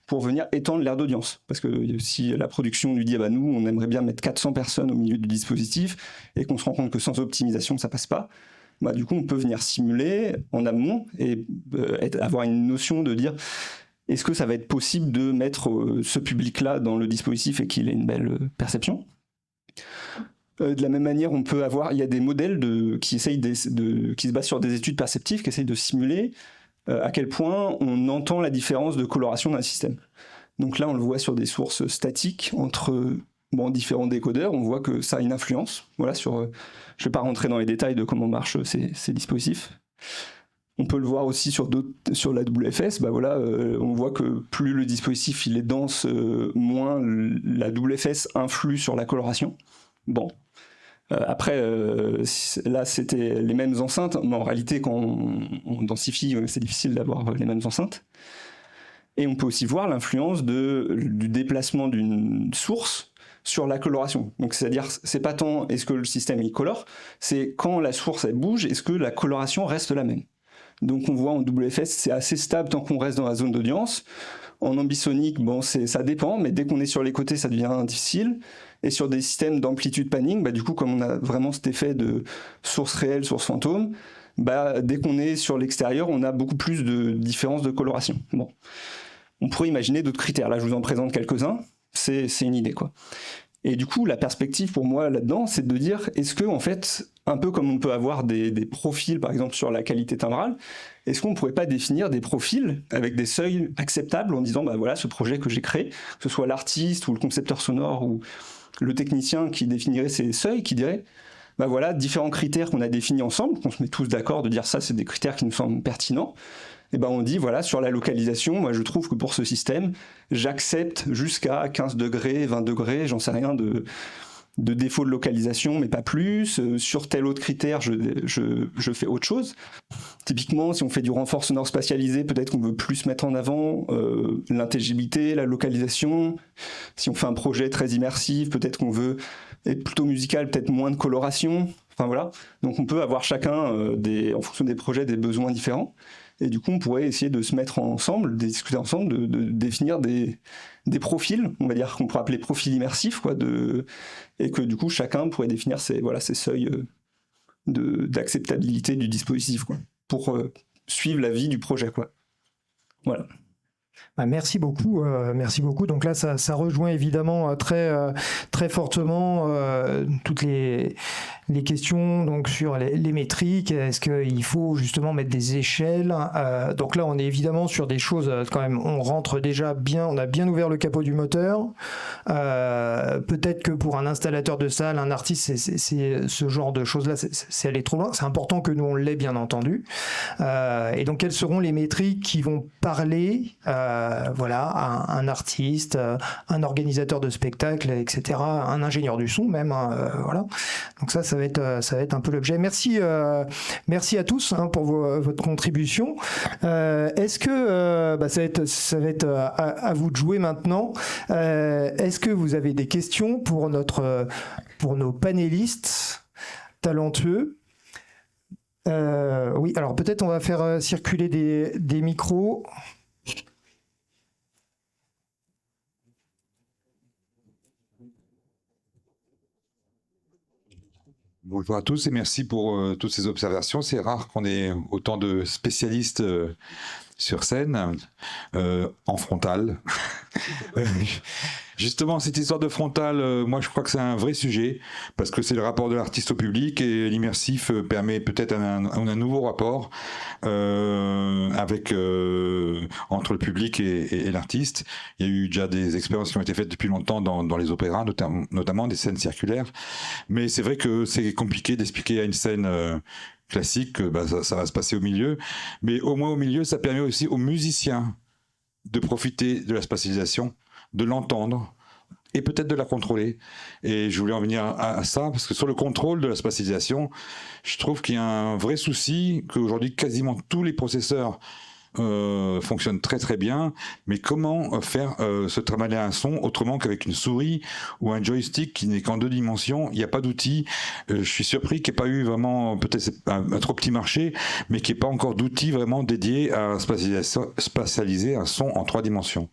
pour venir étendre l'aire d'audience. Parce que si la production lui dit, nous, on aimerait bien mettre 400 personnes au milieu du dispositif, et qu'on se rend compte que sans optimisation, ça passe pas, du coup, on peut venir simuler en amont et avoir une notion de dire est-ce que ça va être possible de mettre ce public-là dans le dispositif et qu'il ait une belle perception. De la même manière, il y a des modèles qui se basent sur des études perceptives qui essayent de simuler à quel point on entend la différence de coloration d'un système. Donc là, on le voit sur des sources statiques entre différents décodeurs, on voit que ça a une influence. Voilà, je ne vais pas rentrer dans les détails de comment marchent ces dispositifs. On peut le voir aussi sur la WFS. On voit que plus le dispositif il est dense, moins la WFS influe sur la coloration. Bon. Après, là, c'était les mêmes enceintes, mais en réalité, quand on densifie, c'est difficile d'avoir les mêmes enceintes. Et on peut aussi voir l'influence du déplacement d'une source sur la coloration. Donc c'est-à-dire, c'est pas tant est-ce que le système il colore, c'est quand la source elle bouge, est-ce que la coloration reste la même. Donc on voit en WFS, c'est assez stable tant qu'on reste dans la zone d'audience. En ambisonique, ça dépend, mais dès qu'on est sur les côtés, ça devient difficile. Et sur des systèmes d'amplitude panning, du coup, comme on a vraiment cet effet de source réelle, source fantôme, dès qu'on est sur l'extérieur, on a beaucoup plus de différences de coloration. Bon. On pourrait imaginer d'autres critères. Là, je vous en présente quelques-uns. C'est une idée, quoi. Et du coup, la perspective pour moi là-dedans, c'est de dire, est-ce que, en fait, un peu comme on peut avoir des profils, par exemple, sur la qualité timbrale, est-ce qu'on ne pourrait pas définir des profils avec des seuils acceptables en disant, voilà, ce projet que j'ai créé, que ce soit l'artiste ou le concepteur sonore ou le technicien qui définirait ces seuils, qui dirait, voilà, différents critères qu'on a définis ensemble, qu'on se met tous d'accord de dire ça, c'est des critères qui nous semblent pertinents. Et on dit, voilà, sur la localisation, moi je trouve que pour ce système, j'accepte jusqu'à 15 degrés, 20 degrés, j'en sais rien, de défaut de localisation, mais pas plus. Sur tel autre critère, je fais autre chose. Typiquement, si on fait du renfort sonore spatialisé, peut-être qu'on veut plus mettre en avant l'intelligibilité, la localisation. Si on fait un projet très immersif, peut-être qu'on veut est plutôt musical, peut-être moins de coloration. Enfin voilà. Donc on peut avoir chacun, en fonction des projets, des besoins différents. Et du coup, on pourrait essayer de se mettre ensemble, de discuter ensemble, de définir des profils, on va dire qu'on pourrait appeler profils immersifs, quoi, et que du coup, chacun pourrait définir ses seuils d'acceptabilité du dispositif, quoi, pour suivre la vie du projet, quoi. Voilà. Merci beaucoup, merci beaucoup. Donc là, ça rejoint évidemment très fortement toutes les questions donc sur les métriques. Est-ce qu'il faut justement mettre des échelles? Donc là, on est évidemment sur des choses quand même. On rentre déjà bien, on a bien ouvert le capot du moteur. Peut-être que pour un installateur de salle, un artiste, c'est ce genre de choses-là, c'est aller trop loin. C'est important que nous on l'ait bien entendu. Et donc, quelles seront les métriques qui vont parler voilà, à un artiste, un organisateur de spectacle, etc., un ingénieur du son même, voilà. Donc ça va être un peu l'objet. Merci à tous pour votre contribution. Est-ce que ça va être à vous de jouer maintenant. Est-ce que vous avez des questions pour nos panélistes talentueux? Oui, alors peut-être on va faire circuler des micros. Bonjour à tous et merci pour toutes ces observations. C'est rare qu'on ait autant de spécialistes sur scène, en frontal. Justement, cette histoire de frontal, moi je crois que c'est un vrai sujet, parce que c'est le rapport de l'artiste au public, et l'immersif permet peut-être un nouveau rapport entre le public et l'artiste. Il y a eu déjà des expériences qui ont été faites depuis longtemps dans les opéras, notamment des scènes circulaires, mais c'est vrai que c'est compliqué d'expliquer à une scène classique que ça va se passer au milieu, mais au moins au milieu, ça permet aussi aux musiciens de profiter de la spatialisation, de l'entendre et peut-être de la contrôler. Et je voulais en venir à ça, parce que sur le contrôle de la spatialisation, je trouve qu'il y a un vrai souci, qu'aujourd'hui quasiment tous les processeurs fonctionnent très très bien, mais comment faire se travailler un son autrement qu'avec une souris ou un joystick qui n'est qu'en 2 dimensions? Il n'y a pas d'outils. Je suis surpris qu'il n'y ait pas eu vraiment, peut-être c'est un trop petit marché, mais qu'il n'y ait pas encore d'outils vraiment dédiés à spatialiser un son en 3 dimensions.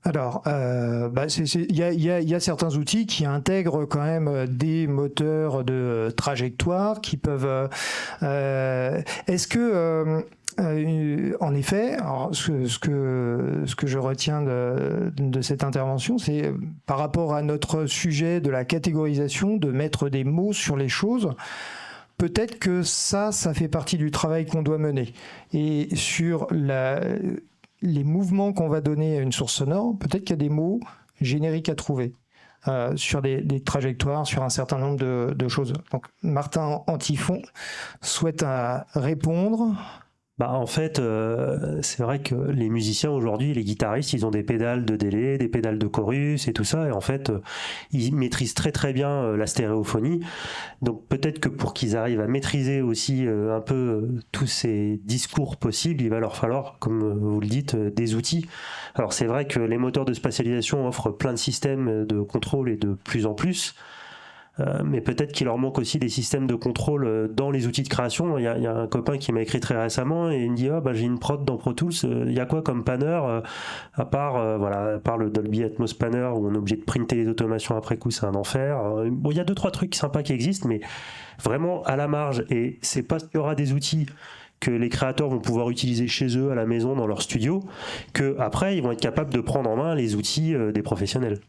Alors, il y a certains outils qui intègrent quand même des moteurs de trajectoire qui peuvent. Est-ce que, en effet, alors, ce que je retiens de cette intervention, c'est par rapport à notre sujet de la catégorisation, de mettre des mots sur les choses. Peut-être que ça fait partie du travail qu'on doit mener. Et sur les mouvements qu'on va donner à une source sonore, peut-être qu'il y a des mots génériques à trouver sur des trajectoires, sur un certain nombre de choses. Donc, Martin Antifon souhaite répondre. En fait, c'est vrai que les musiciens aujourd'hui, les guitaristes, ils ont des pédales de délai, des pédales de chorus et tout ça, et en fait, ils maîtrisent très très bien la stéréophonie. Donc peut-être que pour qu'ils arrivent à maîtriser aussi un peu tous ces discours possibles, il va leur falloir, comme vous le dites, des outils. Alors c'est vrai que les moteurs de spatialisation offrent plein de systèmes de contrôle et de plus en plus. Mais peut-être qu'il leur manque aussi des systèmes de contrôle dans les outils de création. Il y a un copain qui m'a écrit très récemment et il me dit j'ai une prod dans Pro Tools, il y a quoi comme panner à part le Dolby Atmos Panner où on est obligé de printer les automations après coup, c'est un enfer. Il y a 2-3 trucs sympas qui existent, mais vraiment à la marge. Et c'est parce qu'il y aura des outils que les créateurs vont pouvoir utiliser chez eux, à la maison, dans leur studio, qu'après ils vont être capables de prendre en main les outils des professionnels.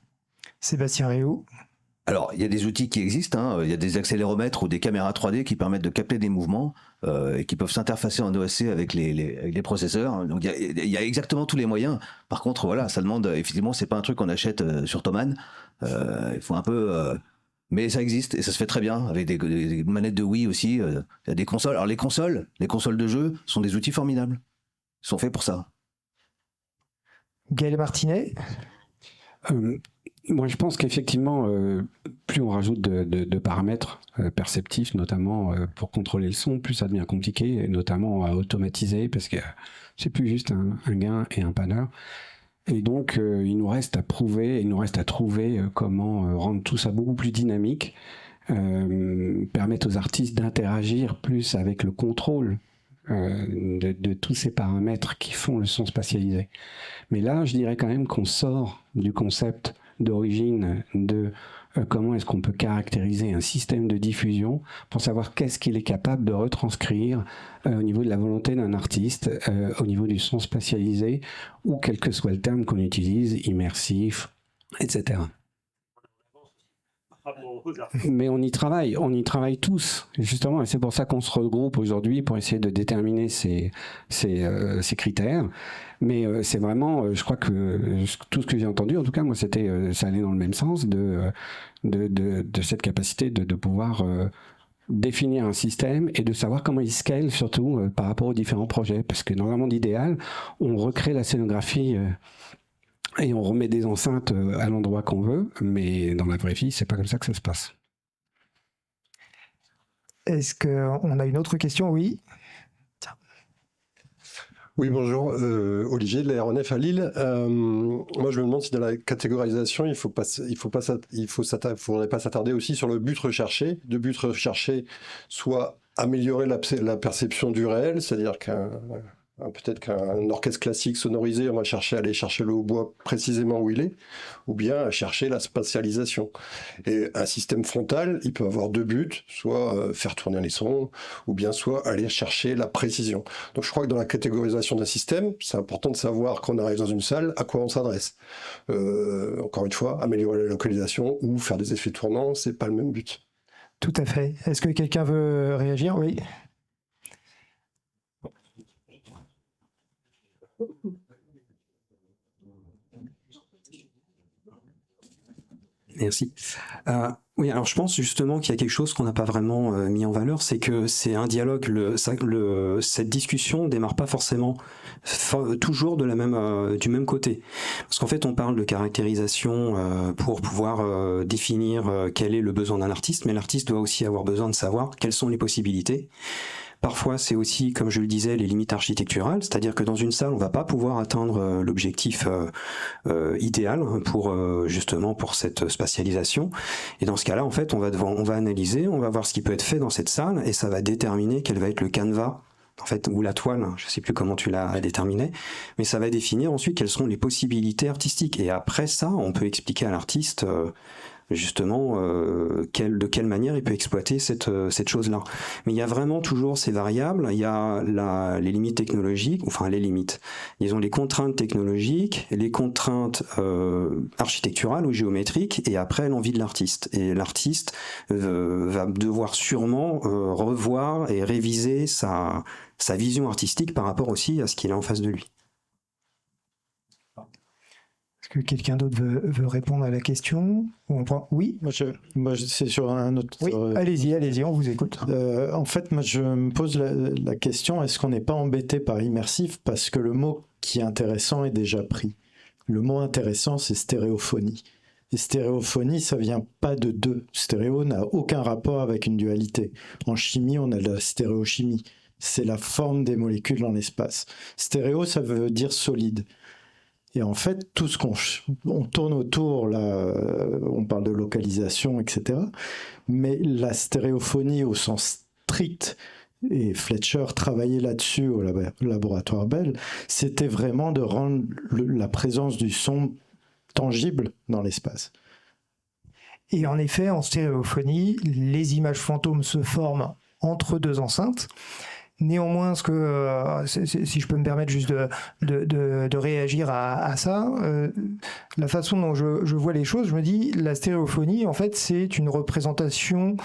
Sébastien Réau. Alors, il y a des outils qui existent, il y a des accéléromètres ou des caméras 3D qui permettent de capter des mouvements et qui peuvent s'interfacer en OSC avec les processeurs. Donc, il y a exactement tous les moyens. Par contre, voilà, ça demande, effectivement, c'est pas un truc qu'on achète sur Thomann. Il faut un peu... mais ça existe et ça se fait très bien avec des manettes de Wii aussi. Il y a des consoles. Alors, les consoles de jeu sont des outils formidables. Ils sont faits pour ça. Gaël Martinet. Moi, je pense qu'effectivement, plus on rajoute de paramètres perceptifs, notamment pour contrôler le son, plus ça devient compliqué, et notamment à automatiser, parce que c'est plus juste un gain et un panner. Et donc, il nous reste à trouver comment rendre tout ça beaucoup plus dynamique, permettre aux artistes d'interagir plus avec le contrôle de tous ces paramètres qui font le son spatialisé. Mais là, je dirais quand même qu'on sort du concept d'origine de comment est-ce qu'on peut caractériser un système de diffusion pour savoir qu'est-ce qu'il est capable de retranscrire au niveau de la volonté d'un artiste, au niveau du son spatialisé, ou quel que soit le terme qu'on utilise, immersif, etc. Mais on y travaille tous, justement, et c'est pour ça qu'on se regroupe aujourd'hui pour essayer de déterminer ces critères. Mais c'est vraiment, je crois que tout ce que j'ai entendu, en tout cas, moi, ça allait dans le même sens de cette capacité de pouvoir définir un système et de savoir comment il scale, surtout par rapport aux différents projets. Parce que dans un monde idéal, on recrée la scénographie et on remet des enceintes à l'endroit qu'on veut, mais dans la vraie vie, c'est pas comme ça que ça se passe. Est-ce qu'on a une autre question? Oui. Oui, bonjour, Olivier de l'aéronef à Lille. Moi, je me demande si dans la catégorisation, il ne faudrait pas s'attarder aussi sur le but recherché. Le but recherché, soit améliorer la perception du réel, c'est-à-dire peut-être qu'un orchestre classique sonorisé, on va aller chercher le hautbois précisément où il est, ou bien chercher la spatialisation. Et un système frontal, il peut avoir deux buts, soit faire tourner les sons, ou bien soit aller chercher la précision. Donc je crois que dans la catégorisation d'un système, c'est important de savoir quand on arrive dans une salle, à quoi on s'adresse. Encore une fois, améliorer la localisation ou faire des effets tournants, c'est pas le même but. Tout à fait. Est-ce que quelqu'un veut réagir? Oui. Merci. Oui, alors je pense justement qu'il y a quelque chose qu'on n'a pas vraiment mis en valeur, c'est que c'est un dialogue. Cette discussion démarre pas forcément toujours du même côté, parce qu'en fait on parle de caractérisation pour pouvoir définir quel est le besoin d'un artiste, mais l'artiste doit aussi avoir besoin de savoir quelles sont les possibilités. Parfois, c'est aussi, comme je le disais, les limites architecturales, c'est-à-dire que dans une salle, on va pas pouvoir atteindre l'objectif idéal justement pour cette spatialisation. Et dans ce cas-là, en fait, on va analyser, on va voir ce qui peut être fait dans cette salle, et ça va déterminer quel va être le canevas, en fait, ou la toile, je sais plus comment tu l'as déterminé, mais ça va définir ensuite quelles sont les possibilités artistiques. Et après ça, on peut expliquer à l'artiste justement de quelle manière il peut exploiter cette chose-là. Mais il y a vraiment toujours ces variables, il y a les limites technologiques, enfin les limites, disons les contraintes technologiques, les contraintes architecturales ou géométriques, et après l'envie de l'artiste. Et l'artiste va devoir sûrement revoir et réviser sa vision artistique par rapport aussi à ce qu'il a en face de lui. Est-ce que quelqu'un d'autre veut répondre à la question? Oui. Moi, c'est sur un autre. Oui, allez-y, on vous écoute. En fait, moi, je me pose la question, est-ce qu'on n'est pas embêté par immersif parce que le mot qui est intéressant est déjà pris. Le mot intéressant, c'est stéréophonie. Et stéréophonie, ça vient pas de deux. Stéréo n'a aucun rapport avec une dualité. En chimie, on a de la stéréochimie. C'est la forme des molécules dans l'espace. Stéréo, ça veut dire solide. Et en fait, tout ce on tourne autour, là, on parle de localisation, etc. Mais la stéréophonie au sens strict, et Fletcher travaillait là-dessus au laboratoire Bell, c'était vraiment de rendre la présence du son tangible dans l'espace. Et en effet, en stéréophonie, les images fantômes se forment entre deux enceintes. Néanmoins, si je peux me permettre juste de réagir à ça, la façon dont je vois les choses, je me dis, la stéréophonie, en fait, c'est une représentation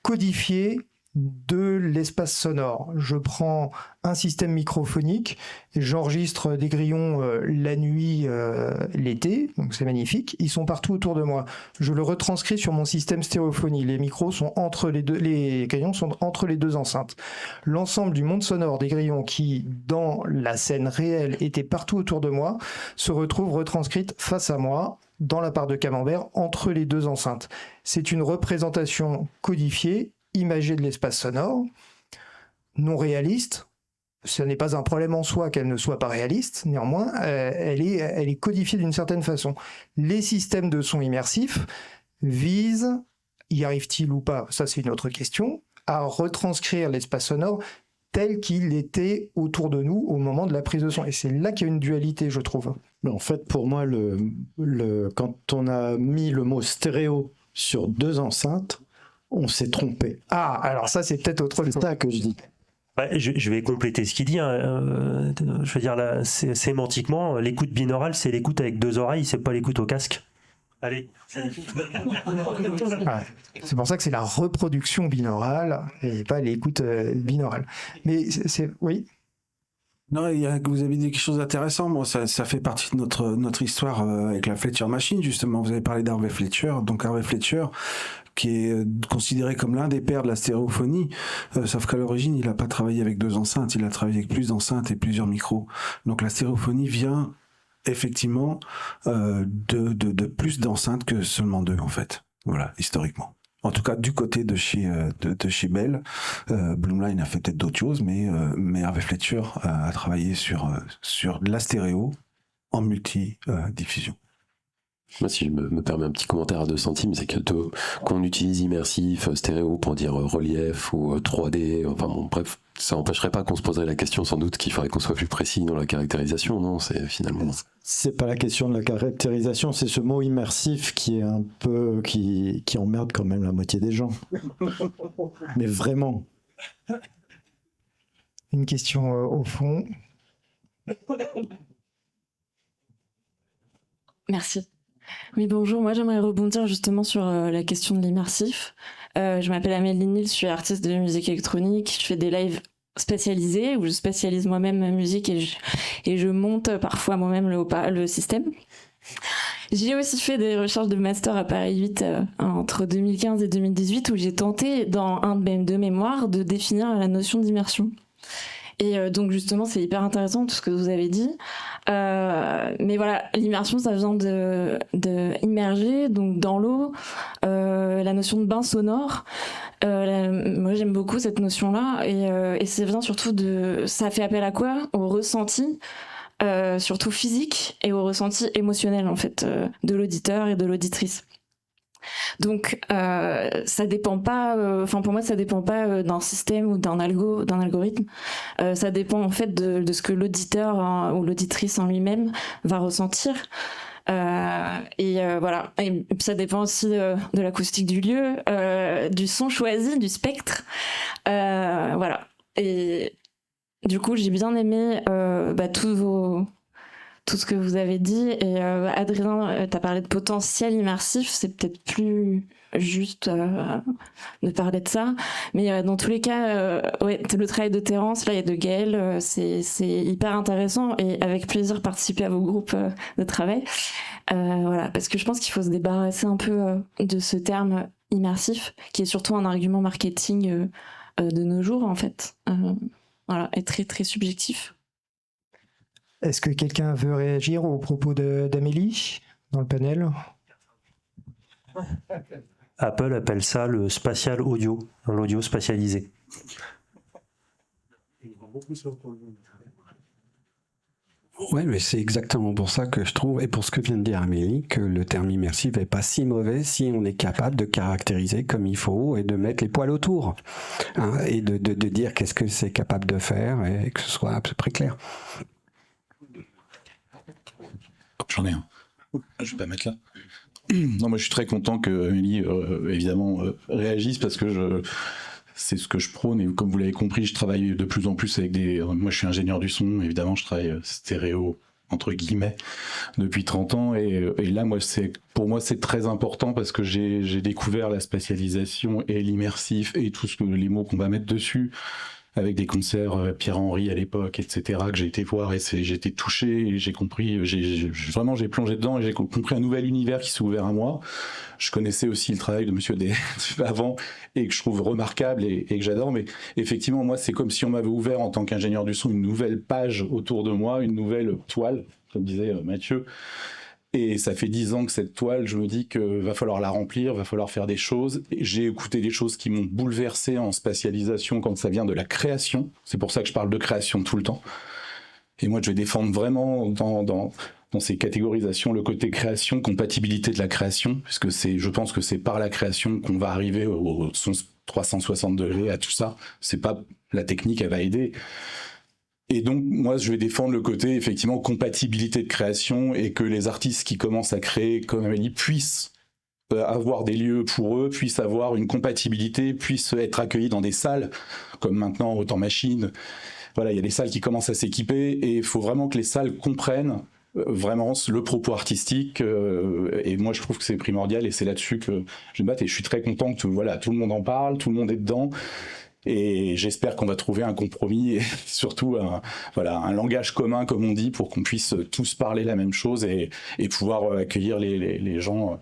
codifiée de l'espace sonore. Je prends un système microphonique, j'enregistre des grillons la nuit, l'été, donc c'est magnifique, ils sont partout autour de moi. Je le retranscris sur mon système stéréophonie. Les micros sont les grillons sont entre les deux enceintes. L'ensemble du monde sonore des grillons qui, dans la scène réelle, était partout autour de moi, se retrouve retranscrite face à moi, dans la part de camembert, entre les deux enceintes. C'est une représentation codifiée, imagée de l'espace sonore, non réaliste, Ce n'est pas un problème en soi qu'elle ne soit pas réaliste, néanmoins, elle est codifiée d'une certaine façon. Les systèmes de son immersifs visent, y arrivent-ils ou pas, ça c'est une autre question, à retranscrire l'espace sonore tel qu'il était autour de nous au moment de la prise de son. Et c'est là qu'il y a une dualité, je trouve. Mais en fait, pour moi, quand on a mis le mot stéréo sur 2 enceintes, on s'est trompé. Ah, alors ça c'est peut-être autre chose. C'est ça que je dis. Ouais, je vais compléter ce qu'il dit. Je veux dire, là, sémantiquement, l'écoute binaurale, c'est l'écoute avec 2 oreilles, c'est pas l'écoute au casque. Allez. Ah, c'est pour ça que c'est la reproduction binaurale et pas l'écoute binaurale. Mais oui. Non, vous avez dit quelque chose d'intéressant. Moi, ça fait partie de notre histoire avec la Fletcher Machine, justement. Vous avez parlé d'Harvey Fletcher. Donc, Harvey Fletcher, qui est considéré comme l'un des pères de la stéréophonie, sauf qu'à l'origine, il n'a pas travaillé avec 2 enceintes, il a travaillé avec plus d'enceintes et plusieurs micros. Donc, la stéréophonie vient effectivement de plus d'enceintes que seulement 2, en fait. Voilà, historiquement. En tout cas, du côté de chez Bell, Blumlein a fait peut-être d'autres choses, mais Harvey Fletcher a travaillé sur de la stéréo en multi-diffusion. Moi, si je me permets un petit commentaire à 2 centimes, c'est que qu'on utilise immersif, stéréo pour dire relief ou 3D, enfin bon, bref, ça n'empêcherait pas qu'on se poserait la question sans doute qu'il faudrait qu'on soit plus précis dans la caractérisation, non? C'est finalement... C'est pas la question de la caractérisation, c'est ce mot immersif qui est un peu... qui emmerde quand même la moitié des gens. Mais vraiment. Une question au fond. Merci. Oui, bonjour. Moi, j'aimerais rebondir justement sur la question de l'immersif. Je m'appelle Amélie Nil, je suis artiste de musique électronique. Je fais des lives spécialisés où je spécialise moi-même ma musique et je monte parfois moi-même le système. J'ai aussi fait des recherches de master à Paris 8 entre 2015 et 2018 où j'ai tenté, dans un de mes mémoires, de définir la notion d'immersion. Et donc justement, c'est hyper intéressant tout ce que vous avez dit. Mais voilà, l'immersion, ça vient de immerger, donc dans l'eau. La notion de bain sonore. Moi, j'aime beaucoup cette notion-là. Et ça vient surtout ça fait appel à quoi? Au ressenti, surtout physique, et au ressenti émotionnel, en fait, de l'auditeur et de l'auditrice. Donc ça dépend pas, pour moi ça dépend pas d'un système ou d'un algorithme, ça dépend en fait de ce que l'auditeur ou l'auditrice en lui-même va ressentir. Voilà, et ça dépend aussi de l'acoustique du lieu, du son choisi, du spectre, voilà. Et du coup j'ai bien aimé tout ce que vous avez dit. Et Adrien, tu as parlé de potentiel immersif, c'est peut-être plus juste de parler de ça. Mais dans tous les cas, le travail de Terence là, et de Gaël, c'est hyper intéressant et avec plaisir participer à vos groupes de travail. Voilà, parce que je pense qu'il faut se débarrasser un peu de ce terme immersif, qui est surtout un argument marketing de nos jours, en fait. Voilà, et très, très subjectif. Est-ce que quelqu'un veut réagir aux propos d'Amélie dans le panel? Apple appelle ça le spatial audio, l'audio spatialisé. Ouais, mais c'est exactement pour ça que je trouve, et pour ce que vient de dire Amélie, que le terme immersif n'est pas si mauvais si on est capable de caractériser comme il faut et de mettre les poils autour, hein, et de dire qu'est-ce que c'est capable de faire et que ce soit à peu près clair. J'en ai un. Je vais pas mettre là. Non, moi je suis très content que Amélie évidemment réagisse parce que c'est ce que je prône et comme vous l'avez compris, je travaille de plus en plus avec moi je suis ingénieur du son, évidemment je travaille stéréo entre guillemets depuis 30 ans et là pour moi c'est très important parce que j'ai découvert la spatialisation et l'immersif et tous les mots qu'on va mettre dessus avec des concerts Pierre-Henry à l'époque, etc., que j'ai été voir et j'ai été touché et j'ai compris, vraiment j'ai plongé dedans et j'ai compris un nouvel univers qui s'est ouvert à moi. Je connaissais aussi le travail de Monsieur D avant et que je trouve remarquable et que j'adore, mais effectivement moi c'est comme si on m'avait ouvert en tant qu'ingénieur du son une nouvelle page autour de moi, une nouvelle toile, comme disait Mathieu. Et ça fait 10 ans que cette toile, je me dis que va falloir la remplir, va falloir faire des choses. Et j'ai écouté des choses qui m'ont bouleversé en spatialisation quand ça vient de la création. C'est pour ça que je parle de création tout le temps. Et moi, je vais défendre vraiment dans ces catégorisations le côté création, compatibilité de la création, puisque je pense que c'est par la création qu'on va arriver au 360 degrés à tout ça. C'est pas la technique, elle va aider. Et donc, moi, je vais défendre le côté, effectivement, compatibilité de création et que les artistes qui commencent à créer, comme Amélie, puissent avoir des lieux pour eux, puissent avoir une compatibilité, puissent être accueillis dans des salles, comme maintenant au Temps Machine. Voilà, il y a des salles qui commencent à s'équiper et il faut vraiment que les salles comprennent vraiment le propos artistique. Et moi, je trouve que c'est primordial et c'est là-dessus que je me batte. Et je suis très content que voilà, tout le monde en parle, tout le monde est dedans. Et j'espère qu'on va trouver un compromis et surtout un langage commun, comme on dit, pour qu'on puisse tous parler la même chose et pouvoir accueillir les gens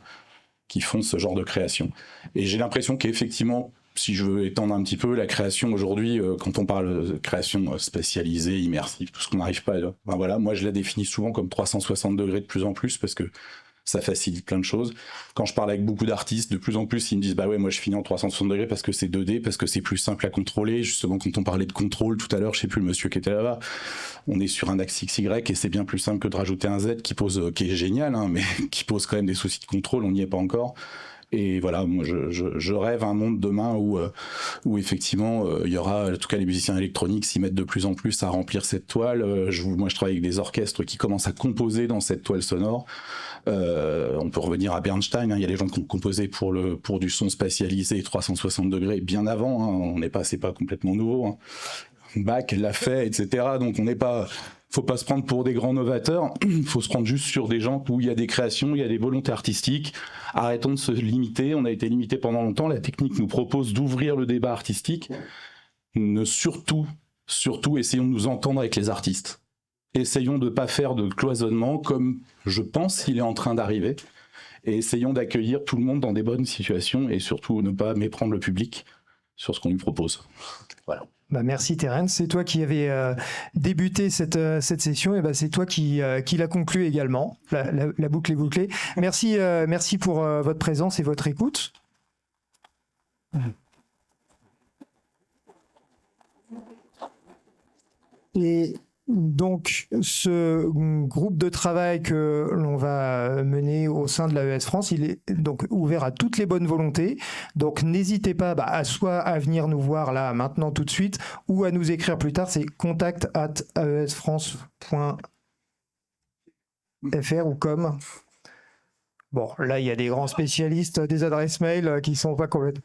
qui font ce genre de création. Et j'ai l'impression qu'effectivement, si je veux étendre un petit peu, la création aujourd'hui, quand on parle de création spatialisée, immersive, tout ce qu'on n'arrive pas à... voilà, moi je la définis souvent comme 360 degrés de plus en plus parce que ça facilite plein de choses. Quand je parle avec beaucoup d'artistes, de plus en plus, ils me disent « Bah ouais, moi je finis en 360 degrés parce que c'est 2D, parce que c'est plus simple à contrôler. » Justement, quand on parlait de contrôle tout à l'heure, je sais plus le monsieur qui était là-bas, on est sur un axe XY et c'est bien plus simple que de rajouter un Z qui est génial, hein, mais qui pose quand même des soucis de contrôle, on n'y est pas encore. Et voilà, moi je rêve un monde demain où effectivement il y aura, en tout cas les musiciens électroniques s'y mettent de plus en plus à remplir cette toile. Moi je travaille avec des orchestres qui commencent à composer dans cette toile sonore. On peut revenir à Bernstein, hein, il y a des gens qui ont composé pour du son spatialisé 360 degrés bien avant, hein, c'est pas complètement nouveau. Hein. Bach l'a fait, etc. Donc on n'est pas... Faut pas se prendre pour des grands novateurs, faut se prendre juste sur des gens où il y a des créations, il y a des volontés artistiques. Arrêtons de se limiter, on a été limité pendant longtemps, la technique nous propose d'ouvrir le débat artistique. Surtout, essayons de nous entendre avec les artistes. Essayons de ne pas faire de cloisonnement comme je pense qu'il est en train d'arriver. Et essayons d'accueillir tout le monde dans des bonnes situations et surtout ne pas méprendre le public sur ce qu'on lui propose. Voilà. Bah merci Terence, c'est toi qui avais débuté cette session et bah c'est toi qui l'a conclu également. La boucle est bouclée. Merci pour votre présence et votre écoute. Et donc, ce groupe de travail que l'on va mener au sein de l'AES France, il est donc ouvert à toutes les bonnes volontés. Donc, n'hésitez pas soit à venir nous voir là, maintenant, tout de suite, ou à nous écrire plus tard. C'est contact@aesfrance.fr ou com. Bon, là, il y a des grands spécialistes des adresses mail qui sont pas complètement...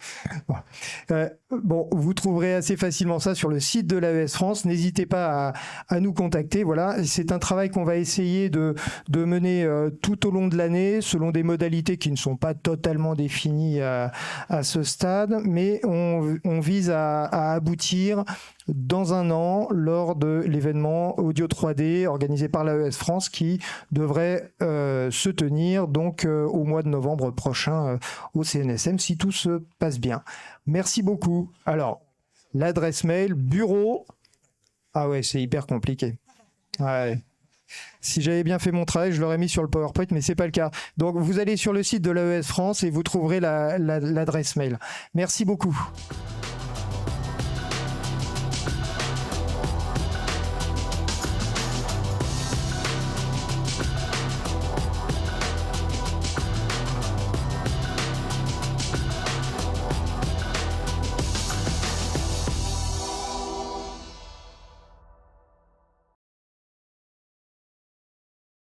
Bon, vous trouverez assez facilement ça sur le site de l'AES France. N'hésitez pas à nous contacter. Voilà, c'est un travail qu'on va essayer de mener tout au long de l'année, selon des modalités qui ne sont pas totalement définies à ce stade, mais on vise à aboutir dans un an lors de l'événement Audio 3D organisé par l'AES France qui devrait se tenir donc au mois de novembre prochain au CNSM si tout se passe bien. Merci beaucoup. Alors, l'adresse mail bureau... Ah ouais, c'est hyper compliqué. Ouais. Si j'avais bien fait mon travail, je l'aurais mis sur le PowerPoint, mais c'est pas le cas. Donc, vous allez sur le site de l'AES France et vous trouverez l'adresse mail. Merci beaucoup.